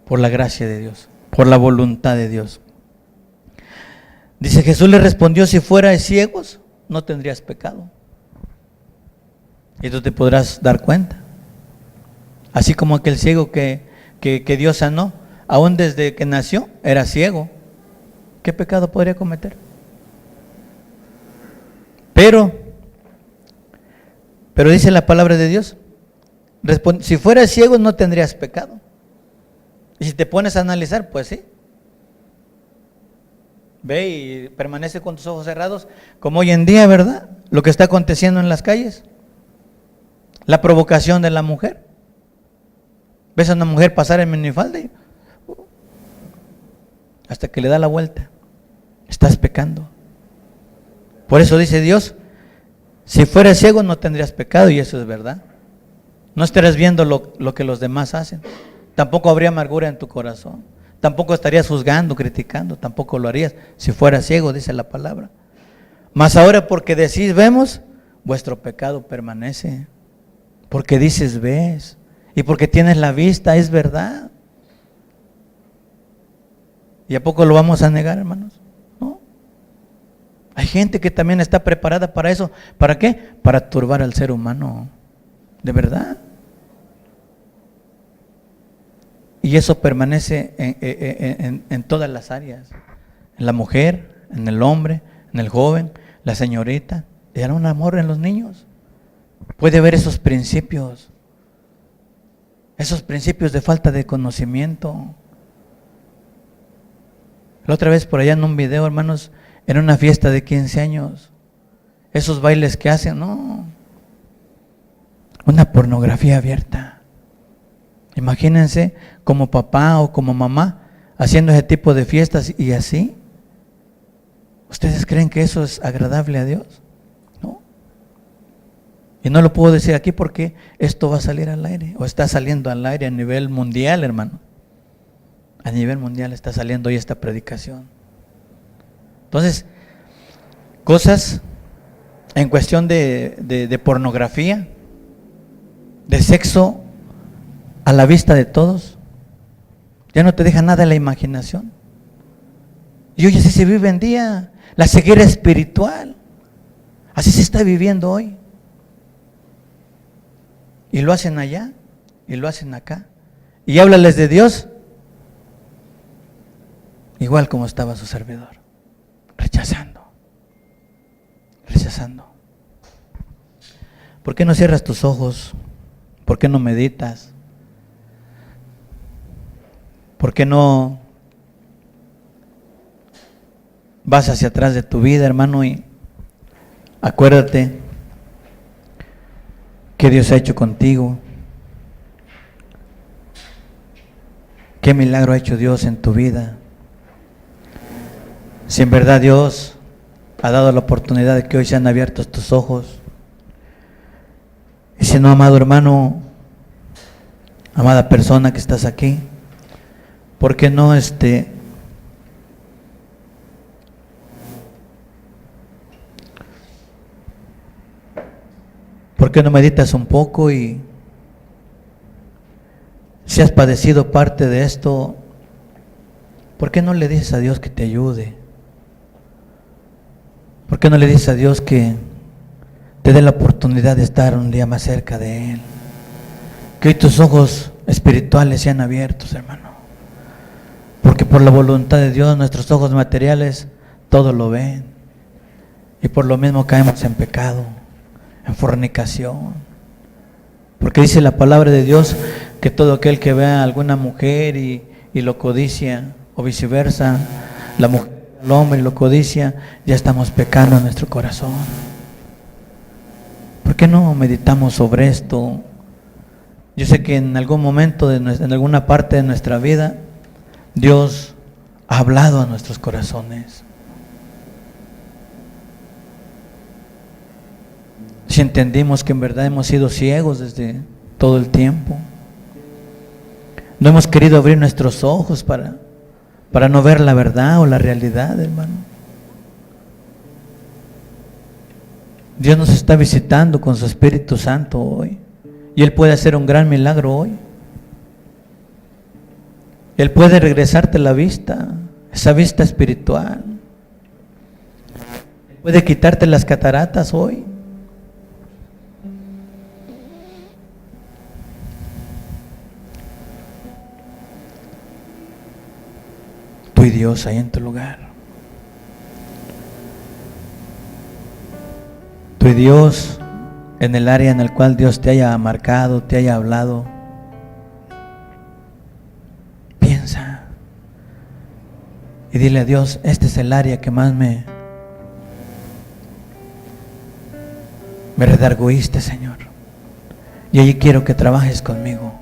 Por la gracia de Dios, por la voluntad de Dios. Dice, Jesús le respondió: si fuerais ciegos, no tendrías pecado. Y tú te podrás dar cuenta. Así como aquel ciego que Dios sanó, aún desde que nació, era ciego. ¿Qué pecado podría cometer? Pero dice la palabra de Dios, si fueras ciego no tendrías pecado. Y si te pones a analizar, pues sí. Ve y permanece con tus ojos cerrados, como hoy en día, ¿verdad? Lo que está aconteciendo en las calles. La provocación de la mujer. Ves a una mujer pasar en minifalda y hasta que le da la vuelta. Estás pecando. Por eso dice Dios, si fueras ciego no tendrías pecado, y eso es verdad. No estarías viendo lo que los demás hacen. Tampoco habría amargura en tu corazón. Tampoco estarías juzgando, criticando. Tampoco lo harías si fueras ciego, dice la palabra. Mas ahora porque decís vemos, vuestro pecado permanece. Porque dices ves. Y porque tienes la vista, es verdad. ¿Y a poco lo vamos a negar, hermanos? No. Hay gente que también está preparada para eso. ¿Para qué? Para turbar al ser humano. De verdad. Y eso permanece en todas las áreas. En la mujer, en el hombre, en el joven, la señorita. Le dan un amor en los niños. Puede haber esos principios de falta de conocimiento. La otra vez por allá en un video, hermanos, en una fiesta de 15 años, esos bailes que hacen, no, una pornografía abierta. Imagínense como papá o como mamá haciendo ese tipo de fiestas y así. ¿Ustedes creen que eso es agradable a Dios? No. Y no lo puedo decir aquí porque esto va a salir al aire, o está saliendo al aire a nivel mundial, hermano. A nivel mundial está saliendo hoy esta predicación. Entonces, cosas en cuestión de pornografía, de sexo a la vista de todos, ya no te deja nada en la imaginación. Y hoy así se vive en día. La ceguera espiritual, así se está viviendo hoy. Y lo hacen allá, y lo hacen acá. Y háblales de Dios, igual como estaba su servidor, rechazando. ¿Por qué no cierras tus ojos? ¿Por qué no meditas? ¿Por qué no vas hacia atrás de tu vida, hermano, y acuérdate que Dios ha hecho contigo? ¿Qué milagro ha hecho Dios en tu vida? Si en verdad Dios ha dado la oportunidad de que hoy sean abiertos tus ojos. Y si no, amado hermano, amada persona que estás aquí, ¿por qué no ¿por qué no meditas un poco? Y si has padecido parte de esto, ¿por qué no le dices a Dios que te ayude? ¿Por qué no le dices a Dios que te dé la oportunidad de estar un día más cerca de Él? Que hoy tus ojos espirituales sean abiertos, hermano. Porque por la voluntad de Dios nuestros ojos materiales todo lo ven. Y por lo mismo caemos en pecado, en fornicación. Porque dice la palabra de Dios que todo aquel que vea a alguna mujer y lo codicia, o viceversa, la mujer al hombre y lo codicia, ya estamos pecando en nuestro corazón. ¿Por qué no meditamos sobre esto? Yo sé que en algún momento, en alguna parte de nuestra vida, Dios ha hablado a nuestros corazones. Si entendimos que en verdad hemos sido ciegos desde todo el tiempo, no hemos querido abrir nuestros ojos para no ver la verdad o la realidad, hermano. Dios nos está visitando con su Espíritu Santo hoy, y Él puede hacer un gran milagro hoy. Él puede regresarte la vista, esa vista espiritual. Él puede quitarte las cataratas hoy. Tú y Dios ahí en tu lugar. Tú y Dios en el área en el cual Dios te haya marcado, te haya hablado. Piensa y dile a Dios, este es el área que más me redarguiste, Señor. Y allí quiero que trabajes conmigo.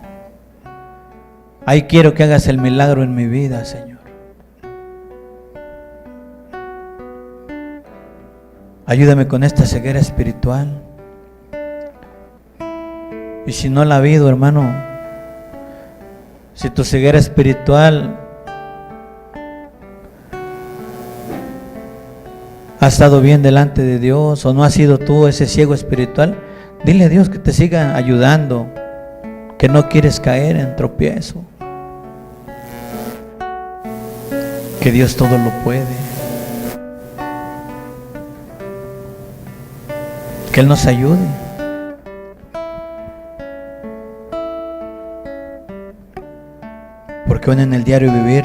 Ahí quiero que hagas el milagro en mi vida, Señor. Ayúdame con esta ceguera espiritual. Y si no la ha habido, hermano, si tu ceguera espiritual ha estado bien delante de Dios, o no has sido tú ese ciego espiritual, dile a Dios que te siga ayudando, que no quieres caer en tropiezo, que Dios todo lo puede, que Él nos ayude. Porque hoy en el diario vivir,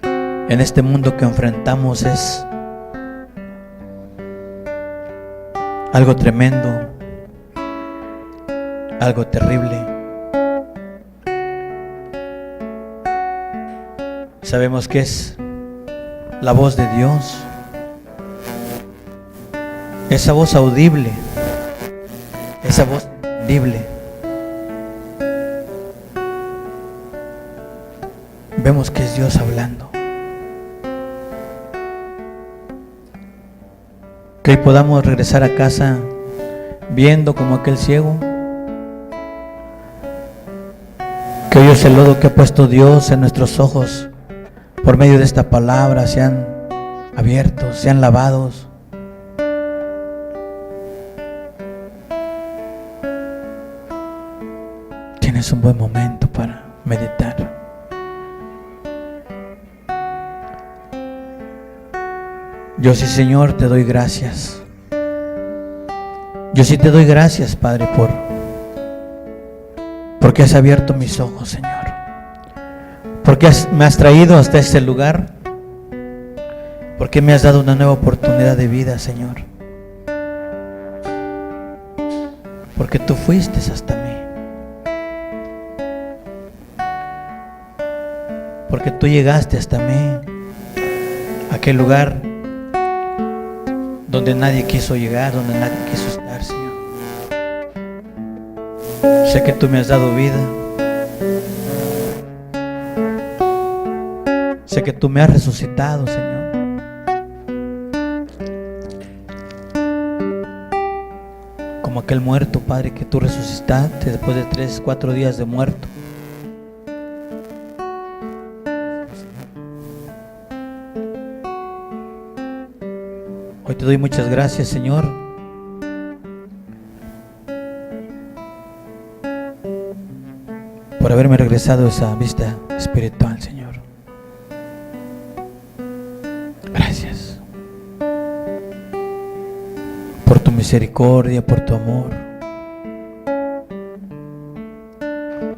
en este mundo que enfrentamos, es algo tremendo, algo terrible. Sabemos que es la voz de Dios, esa voz audible, esa voz entendible. vemos que es Dios hablando. Que hoy podamos regresar a casa viendo como aquel ciego, que hoy el lodo que ha puesto Dios en nuestros ojos por medio de esta palabra sean abiertos, sean lavados. Tienes un buen momento para meditar. Yo sí, Señor, te doy gracias. Yo sí te doy gracias, Padre, porque has abierto mis ojos, Señor. Porque me has traído hasta este lugar. Porque me has dado una nueva oportunidad de vida, Señor. Porque tú fuiste hasta mí. Porque tú llegaste hasta mí, aquel lugar donde nadie quiso llegar, donde nadie quiso estar, Señor. Sé que tú me has dado vida. Sé que tú me has resucitado, Señor. Como aquel muerto, Padre, que tú resucitaste después de 3, 4 días de muerto. Hoy te doy muchas gracias, Señor, por haberme regresado esa vista espiritual, Señor. Gracias por tu misericordia, por tu amor,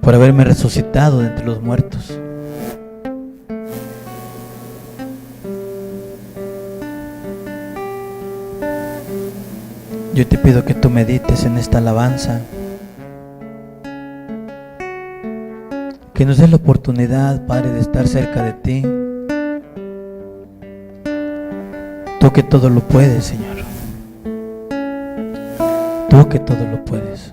por haberme resucitado de entre los muertos. Yo te pido que tú medites en esta alabanza, que nos des la oportunidad, Padre, de estar cerca de ti. Tú que todo lo puedes, Señor. Tú que todo lo puedes.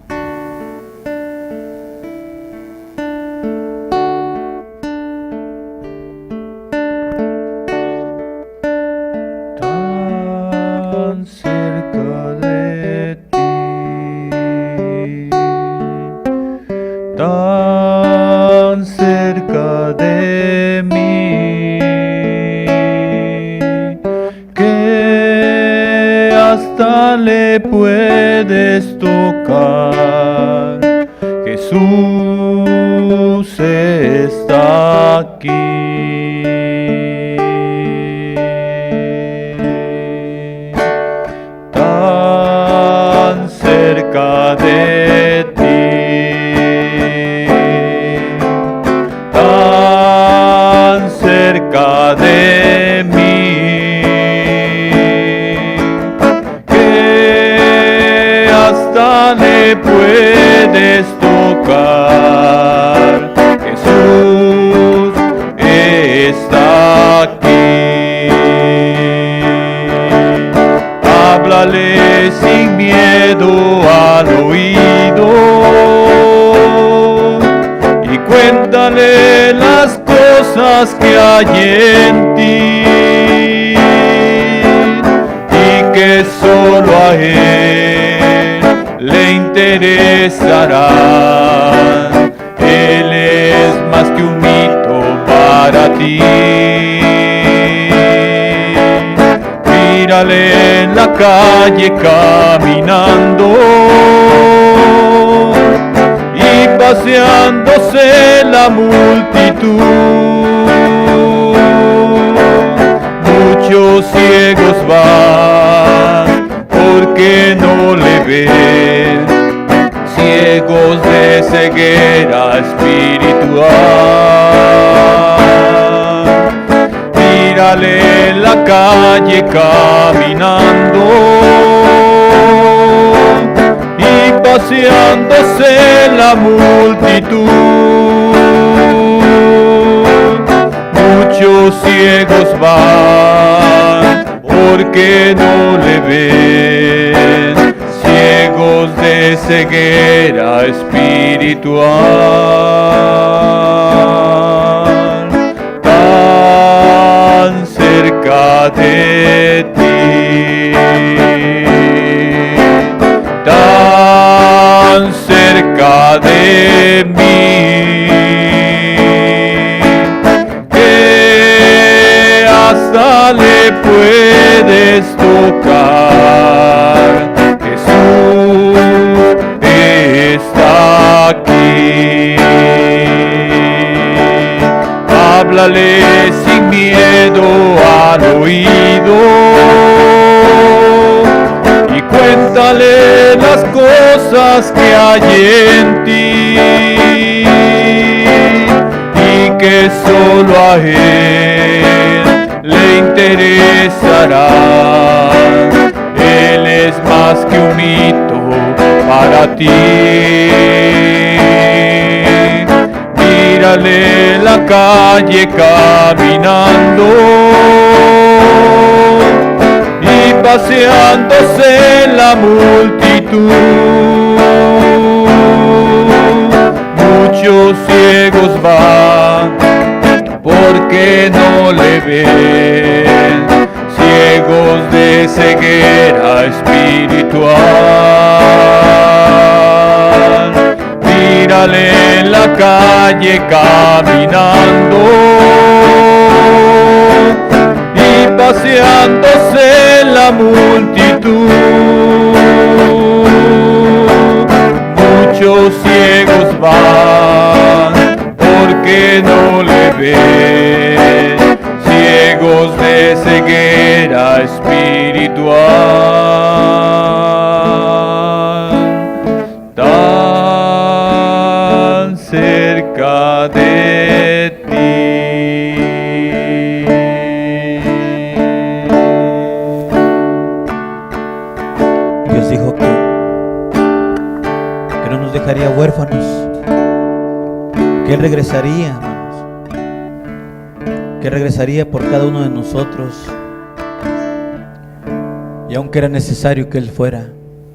Tan cerca de ti, tan cerca de mí, que hasta le puedes tocar. Jesús está aquí. Tan cerca de ti, tan cerca de mí, que hasta le puedes tocar. Jesús está aquí. Háblale sin miedo al oído y cuéntale las cosas que hay en ti, y que solo a él le interesará. Él es más que un mito para ti. Mírale en la calle caminando y paseándose la multitud. Muchos ciegos van porque no le ven, ciegos de ceguera espiritual. Mírale en la calle caminando y paseándose la multitud. Muchos ciegos van porque no le ven, ciegos de ceguera espiritual. cerca de ti, tan cerca de mí, que hasta le puedes tocar. Jesús está aquí. Háblale sin miedo al oído y cuéntale las cosas que hay en ti y que solo a él le interesará. Él es más que un hito para ti. Mírale la calle caminando y paseándose en la multitud. Muchos ciegos van porque no le ven, ciegos de ceguera espiritual. Mírale en la calle caminando y paseándose en la multitud. Muchos ciegos van porque no le ven, ciegos de ceguera espiritual. Tan cerca de ti. Dios dijo que no nos dejaría huérfanos, que Él regresaría, hermanos, que regresaría por cada uno de nosotros. Y aunque era necesario que Él fuera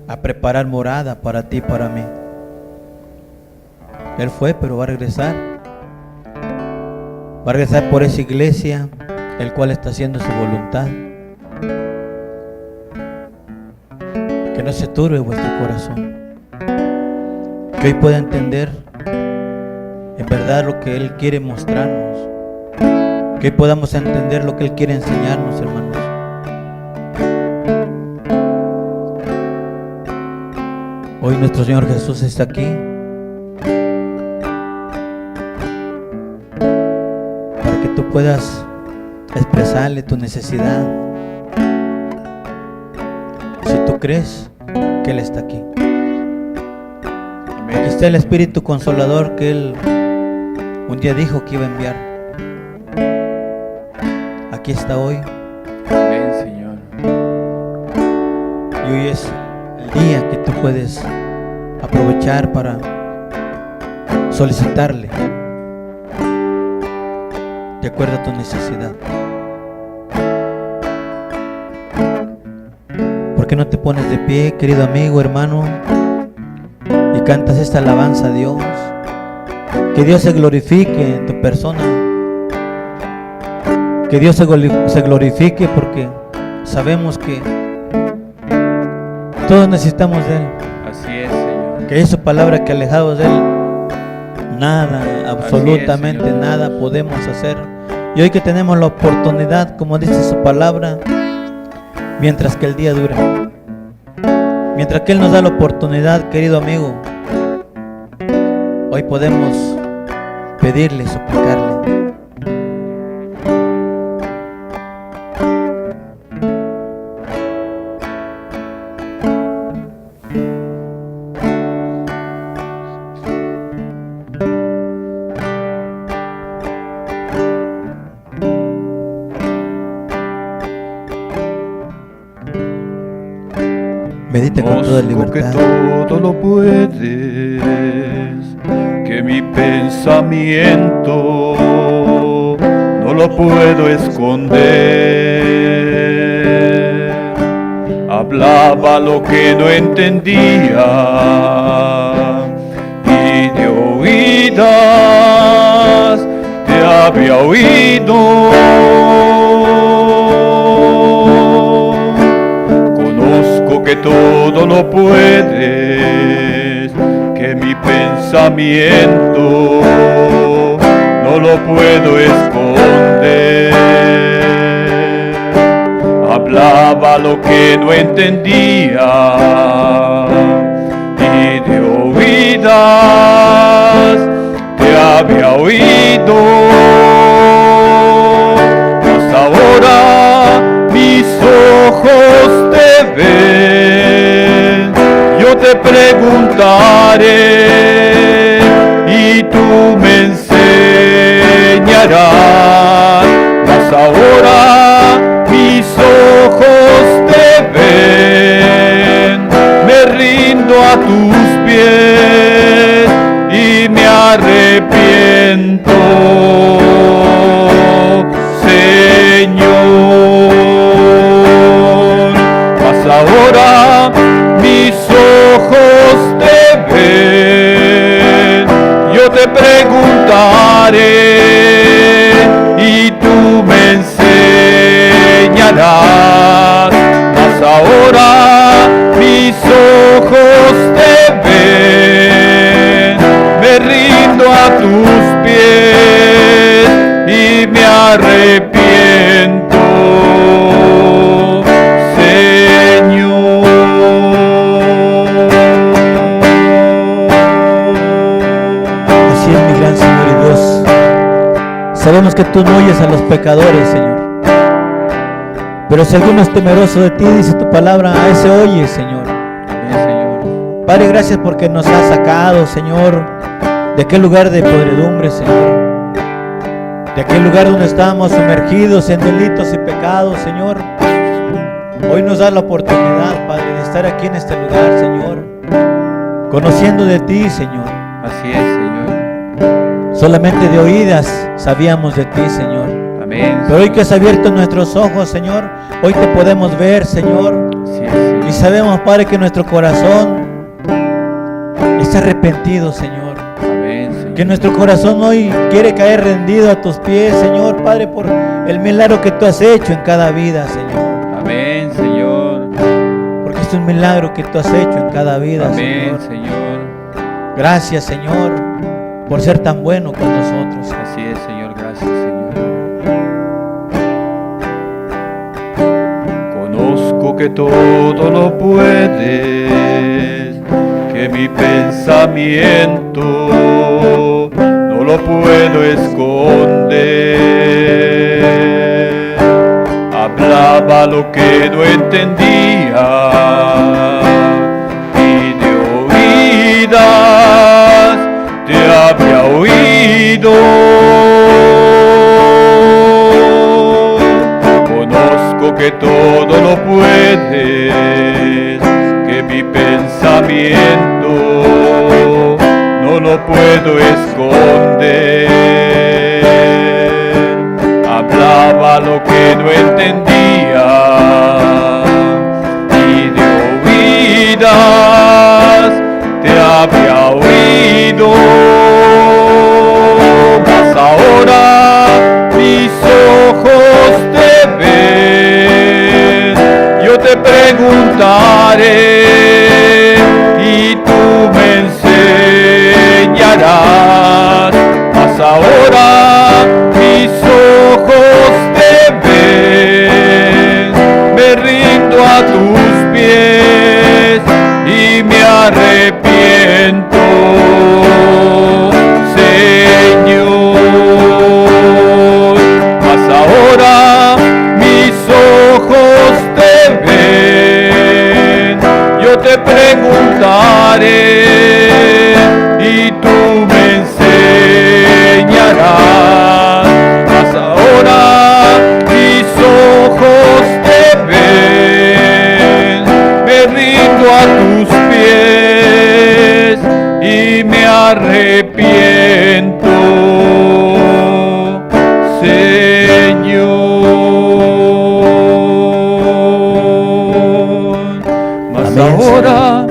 a preparar morada para ti y para mí, Él fue, pero va a regresar. Va a regresar por esa iglesia, el cual está haciendo su voluntad. Que no se turbe vuestro corazón, que hoy pueda entender en verdad lo que Él quiere mostrarnos, que hoy podamos entender lo que Él quiere enseñarnos, hermanos. Hoy nuestro Señor Jesús está aquí para que tú puedas expresarle tu necesidad. Si tú crees que Él está aquí. Aquí está el Espíritu Consolador que Él un día dijo que iba a enviar. Aquí está hoy. Amén, Señor. Y hoy es el día que tú puedes aprovechar para solicitarle de acuerdo a tu necesidad. ¿Por qué no te pones de pie, querido amigo, hermano, y cantas esta alabanza a Dios? Que Dios se glorifique en tu persona, que Dios se glorifique, porque sabemos que todos necesitamos de Él. Así es, Señor. Que es su palabra, que alejados de Él nada, absolutamente Señor. nada podemos hacer. Y hoy que tenemos la oportunidad, como dice su palabra, mientras que el día dura, mientras que Él nos da la oportunidad, querido amigo, hoy podemos pedirle, suplicarle. Medita con toda libertad. Que todo lo puedes, que mi pensamiento no lo puedo esconder. Hablaba lo que no entendía y de oídas te había oído. todo lo puedes, que mi pensamiento no lo puedo esconder. Hablaba lo que no entendía y de oídas te había oído, mas ahora mis ojos te ven. Yo te preguntaré y tú me enseñarás, mas ahora mis ojos te ven. Me rindo a tus pies y me arrepiento, Señor. Mas ahora mis ojos te ven. Yo te preguntaré y tú me enseñarás, mas ahora mis ojos te ven. Me rindo a tus pies y me arrepiento, Señor. Así es, mi gran Señor y Dios. Sabemos que tú no oyes a los pecadores, Señor. Pero si alguno es temeroso de ti, dice tu palabra, a ese oye, Señor. Amén, Señor. Padre, gracias porque nos has sacado, Señor, de aquel lugar de podredumbre, Señor. De aquel lugar donde estábamos sumergidos en delitos y pecados, Señor. Hoy nos da la oportunidad, Padre, de estar aquí en este lugar, Señor, conociendo de ti, Señor. Así es, Señor. Solamente de oídas sabíamos de ti, Señor. Amén. Pero hoy que has abierto nuestros ojos, Señor, hoy te podemos ver, Señor. Así es, Señor. Y sabemos, Padre, que nuestro corazón está arrepentido, Señor. Amén, Señor. Que nuestro corazón hoy quiere caer rendido a tus pies, Señor, Padre, por el milagro que tú has hecho en cada vida, Señor. Amén, Señor. Porque es un milagro que tú has hecho en cada vida, Amén, Señor. Señor. Gracias, Señor, por ser tan bueno con nosotros. Así es, Señor. Gracias, Señor. Conozco que todo lo puedes, que mi pensamiento no lo puedo esconder. Hablaba lo que no entendía y de oídas te había oído. Conozco que todo lo puedes, que mi pensamiento no lo puedo esconder. Hablaba lo que no entendía y de oídas te había oído, mas ahora mis ojos te ven. Yo te preguntaré y tú me enseñarás, mas ahora mis ojos te ven. Me rindo a tus pies y me arrepiento, Señor. Mas ahora mis ojos te ven. Yo te preguntaré y tú me enseñarás, mas ahora mis ojos te ven. Me rindo a tus pies y me arrepiento, Señor. Mas Amén, ahora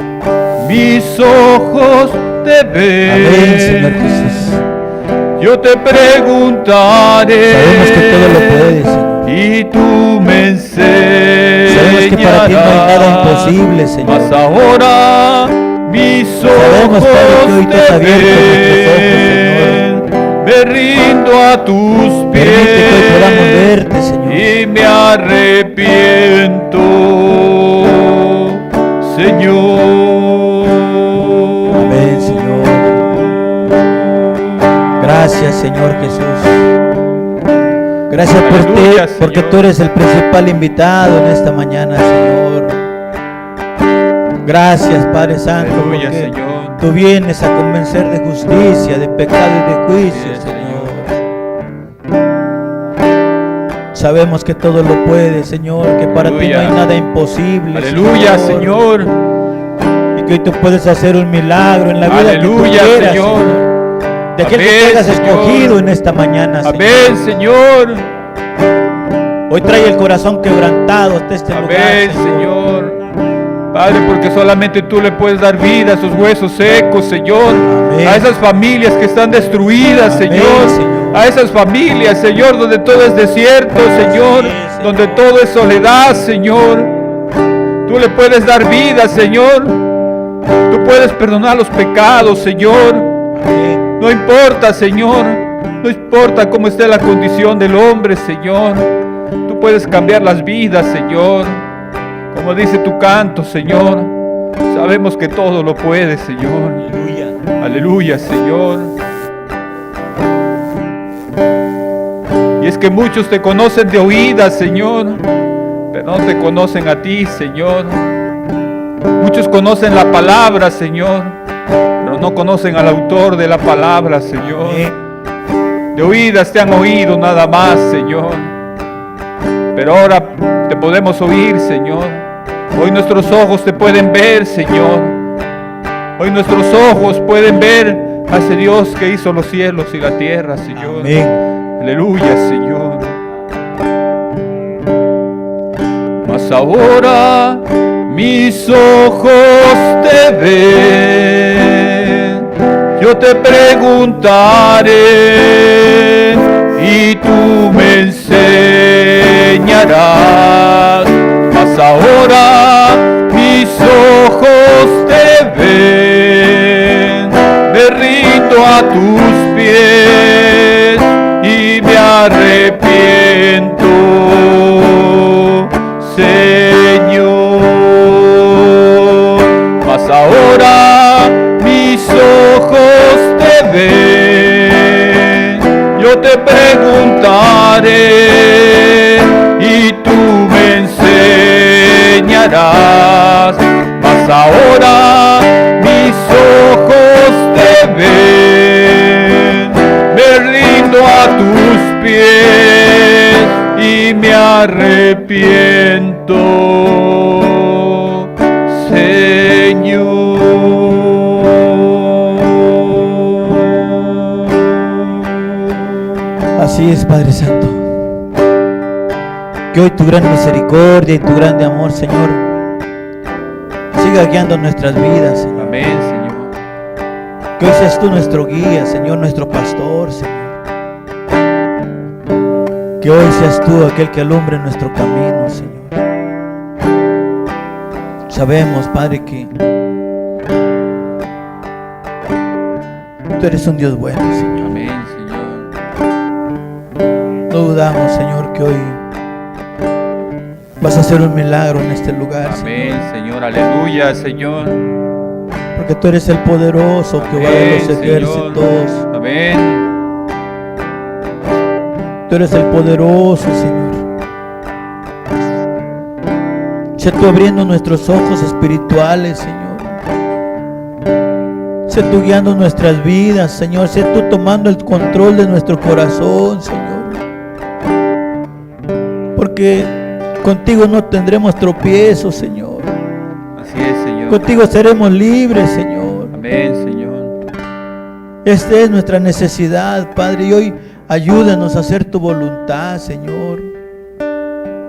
mis ojos te ven. Amén, Señor Jesús. Yo te preguntaré Sabemos que todo lo puedes, Señor. y tú me Sabemos que para para ti no hay nada imposible, Señor. Mas ahora mis Sabemos, Padre, que hoy ojos tú has te abierto nuestros ojos, ven, me rindo a tus Permite que hoy podamos pies verte, Señor. y me arrepiento, Señor. Amén, Señor. Gracias, Señor Jesús. Gracias por ti, Aleluya, porque Señor. tú eres el principal invitado en esta mañana, Señor. Gracias, Padre Santo, Aleluya, porque Señor. tú vienes a convencer de justicia, de pecado y de juicio, Sí, Señor. Sabemos que todo lo puedes, Señor, que para ti no Aleluya. hay nada imposible. Aleluya, Señor. Y que hoy tú puedes hacer un milagro en la vida Aleluya, que tú quieras, Señor. de aquel que Amén, te hayas Señor. escogido en esta mañana, Señor. Amén, Señor. Hoy trae el corazón quebrantado hasta este lugar, Amén, Señor. Padre, porque solamente tú le puedes dar vida a esos huesos secos, Señor. Amén. A esas familias que están destruidas, Amén, Señor. Señor. A esas familias, Señor, donde todo es desierto, Señor. es, Señor. Donde todo es soledad, Señor. Tú le puedes dar vida, Señor. Tú puedes perdonar los pecados, Señor. Amén. No importa, Señor. No importa cómo esté la condición del hombre, Señor. Tú puedes cambiar las vidas, Señor. Como dice tu canto, Señor. Sabemos que todo lo puedes, Señor. Aleluya. Aleluya, Señor. Y es que muchos te conocen de oídas, Señor, pero no te conocen a ti, Señor. Muchos conocen la palabra, Señor, pero no conocen al autor de la palabra, Señor. Amén. De oídas te han oído nada más, Señor. Pero ahora te podemos oír, Señor. Hoy nuestros ojos te pueden ver, Señor. Hoy nuestros ojos pueden ver a ese Dios que hizo los cielos y la tierra, Señor. Amén. Aleluya, Señor. Mas ahora mis ojos te ven. Yo te preguntaré y tú me enseñarás. Mas ahora mis ojos te ven. Me rindo a tus pies y me arrepiento, Señor. Mas ahora mis ojos te ven. Yo te preguntaré y tú me enseñarás. Mas ahora mis ojos te ven. Me rindo a tus pies y me arrepiento, Señor. Así es, Padre Santo. Que hoy tu gran misericordia y tu grande amor, Señor, siga guiando nuestras vidas, Señor. Amén, Señor. Que hoy seas tú nuestro guía, Señor, nuestro pastor, Señor. Que hoy seas tú aquel que alumbre nuestro camino, Señor. Sabemos, Padre, que tú eres un Dios bueno, Señor. Amén, Señor. No dudamos, Señor, que hoy vas a hacer un milagro en este lugar, Amén, Señor. Señor. Aleluya, Señor. Porque tú eres el poderoso Jehová de los Amén, ejércitos. Señor. Amén. Tú eres el poderoso, Señor. Sé tú abriendo nuestros ojos espirituales, Señor. Sé tú guiando nuestras vidas, Señor. Sé tú tomando el control de nuestro corazón, Señor. Porque contigo no tendremos tropiezos, Señor. Así es, Señor. Contigo seremos libres, Señor. Amén, Señor. Esta es nuestra necesidad, Padre. Y hoy ayúdanos a hacer tu voluntad, Señor.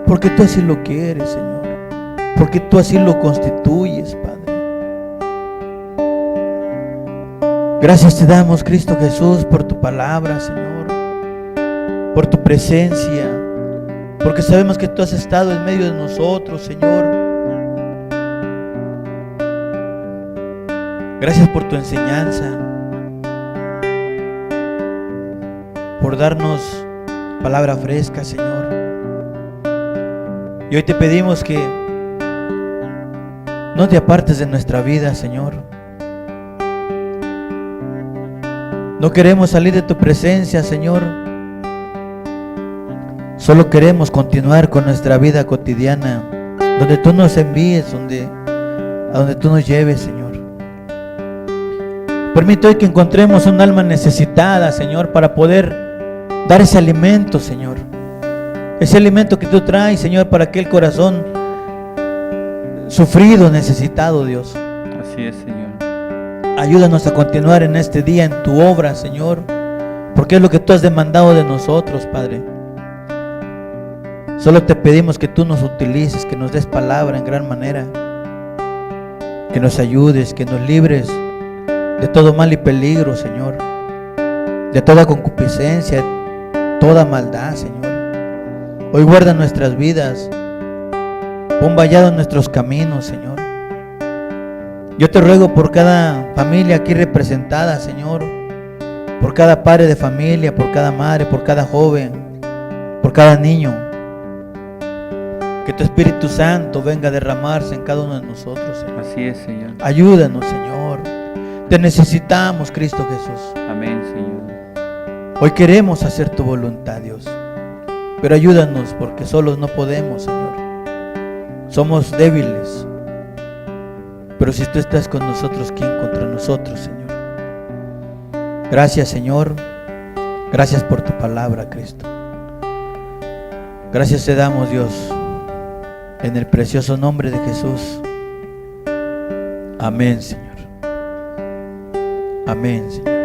Porque tú así lo quieres, Señor. Porque tú así lo constituyes, Padre. Gracias te damos, Cristo Jesús, por tu palabra, Señor. Por tu presencia. Porque sabemos que tú has estado en medio de nosotros, Señor. Gracias por tu enseñanza, por darnos palabra fresca, Señor. Y hoy te pedimos que no te apartes de nuestra vida, Señor. No queremos salir de tu presencia, Señor. Solo queremos continuar con nuestra vida cotidiana, donde tú nos envíes, a donde tú nos lleves, Señor. Permite hoy que encontremos un alma necesitada, Señor, para poder dar ese alimento, Señor. Ese alimento que tú traes, Señor, para aquel corazón sufrido, necesitado, Dios. Así es, Señor. Ayúdanos a continuar en este día en tu obra, Señor, porque es lo que tú has demandado de nosotros, Padre. Solo te pedimos que tú nos utilices, que nos des palabra en gran manera, que nos ayudes, que nos libres de todo mal y peligro, Señor, de toda concupiscencia, de toda maldad, Señor. Hoy guarda nuestras vidas, pon vallado en nuestros caminos, Señor. Yo te ruego por cada familia aquí representada, Señor, por cada padre de familia, por cada madre, por cada joven, por cada niño, que tu Espíritu Santo venga a derramarse en cada uno de nosotros, Señor. Así es, Señor. Ayúdanos, Señor. Te necesitamos, Cristo Jesús. Amén, Señor. Hoy queremos hacer tu voluntad, Dios. Pero ayúdanos porque solos no podemos, Señor. Somos débiles. Pero si tú estás con nosotros, ¿quién contra nosotros, Señor? Gracias, Señor. Gracias por tu palabra, Cristo. Gracias te damos, Dios, en el precioso nombre de Jesús. Amén, Señor. Amén, Señor.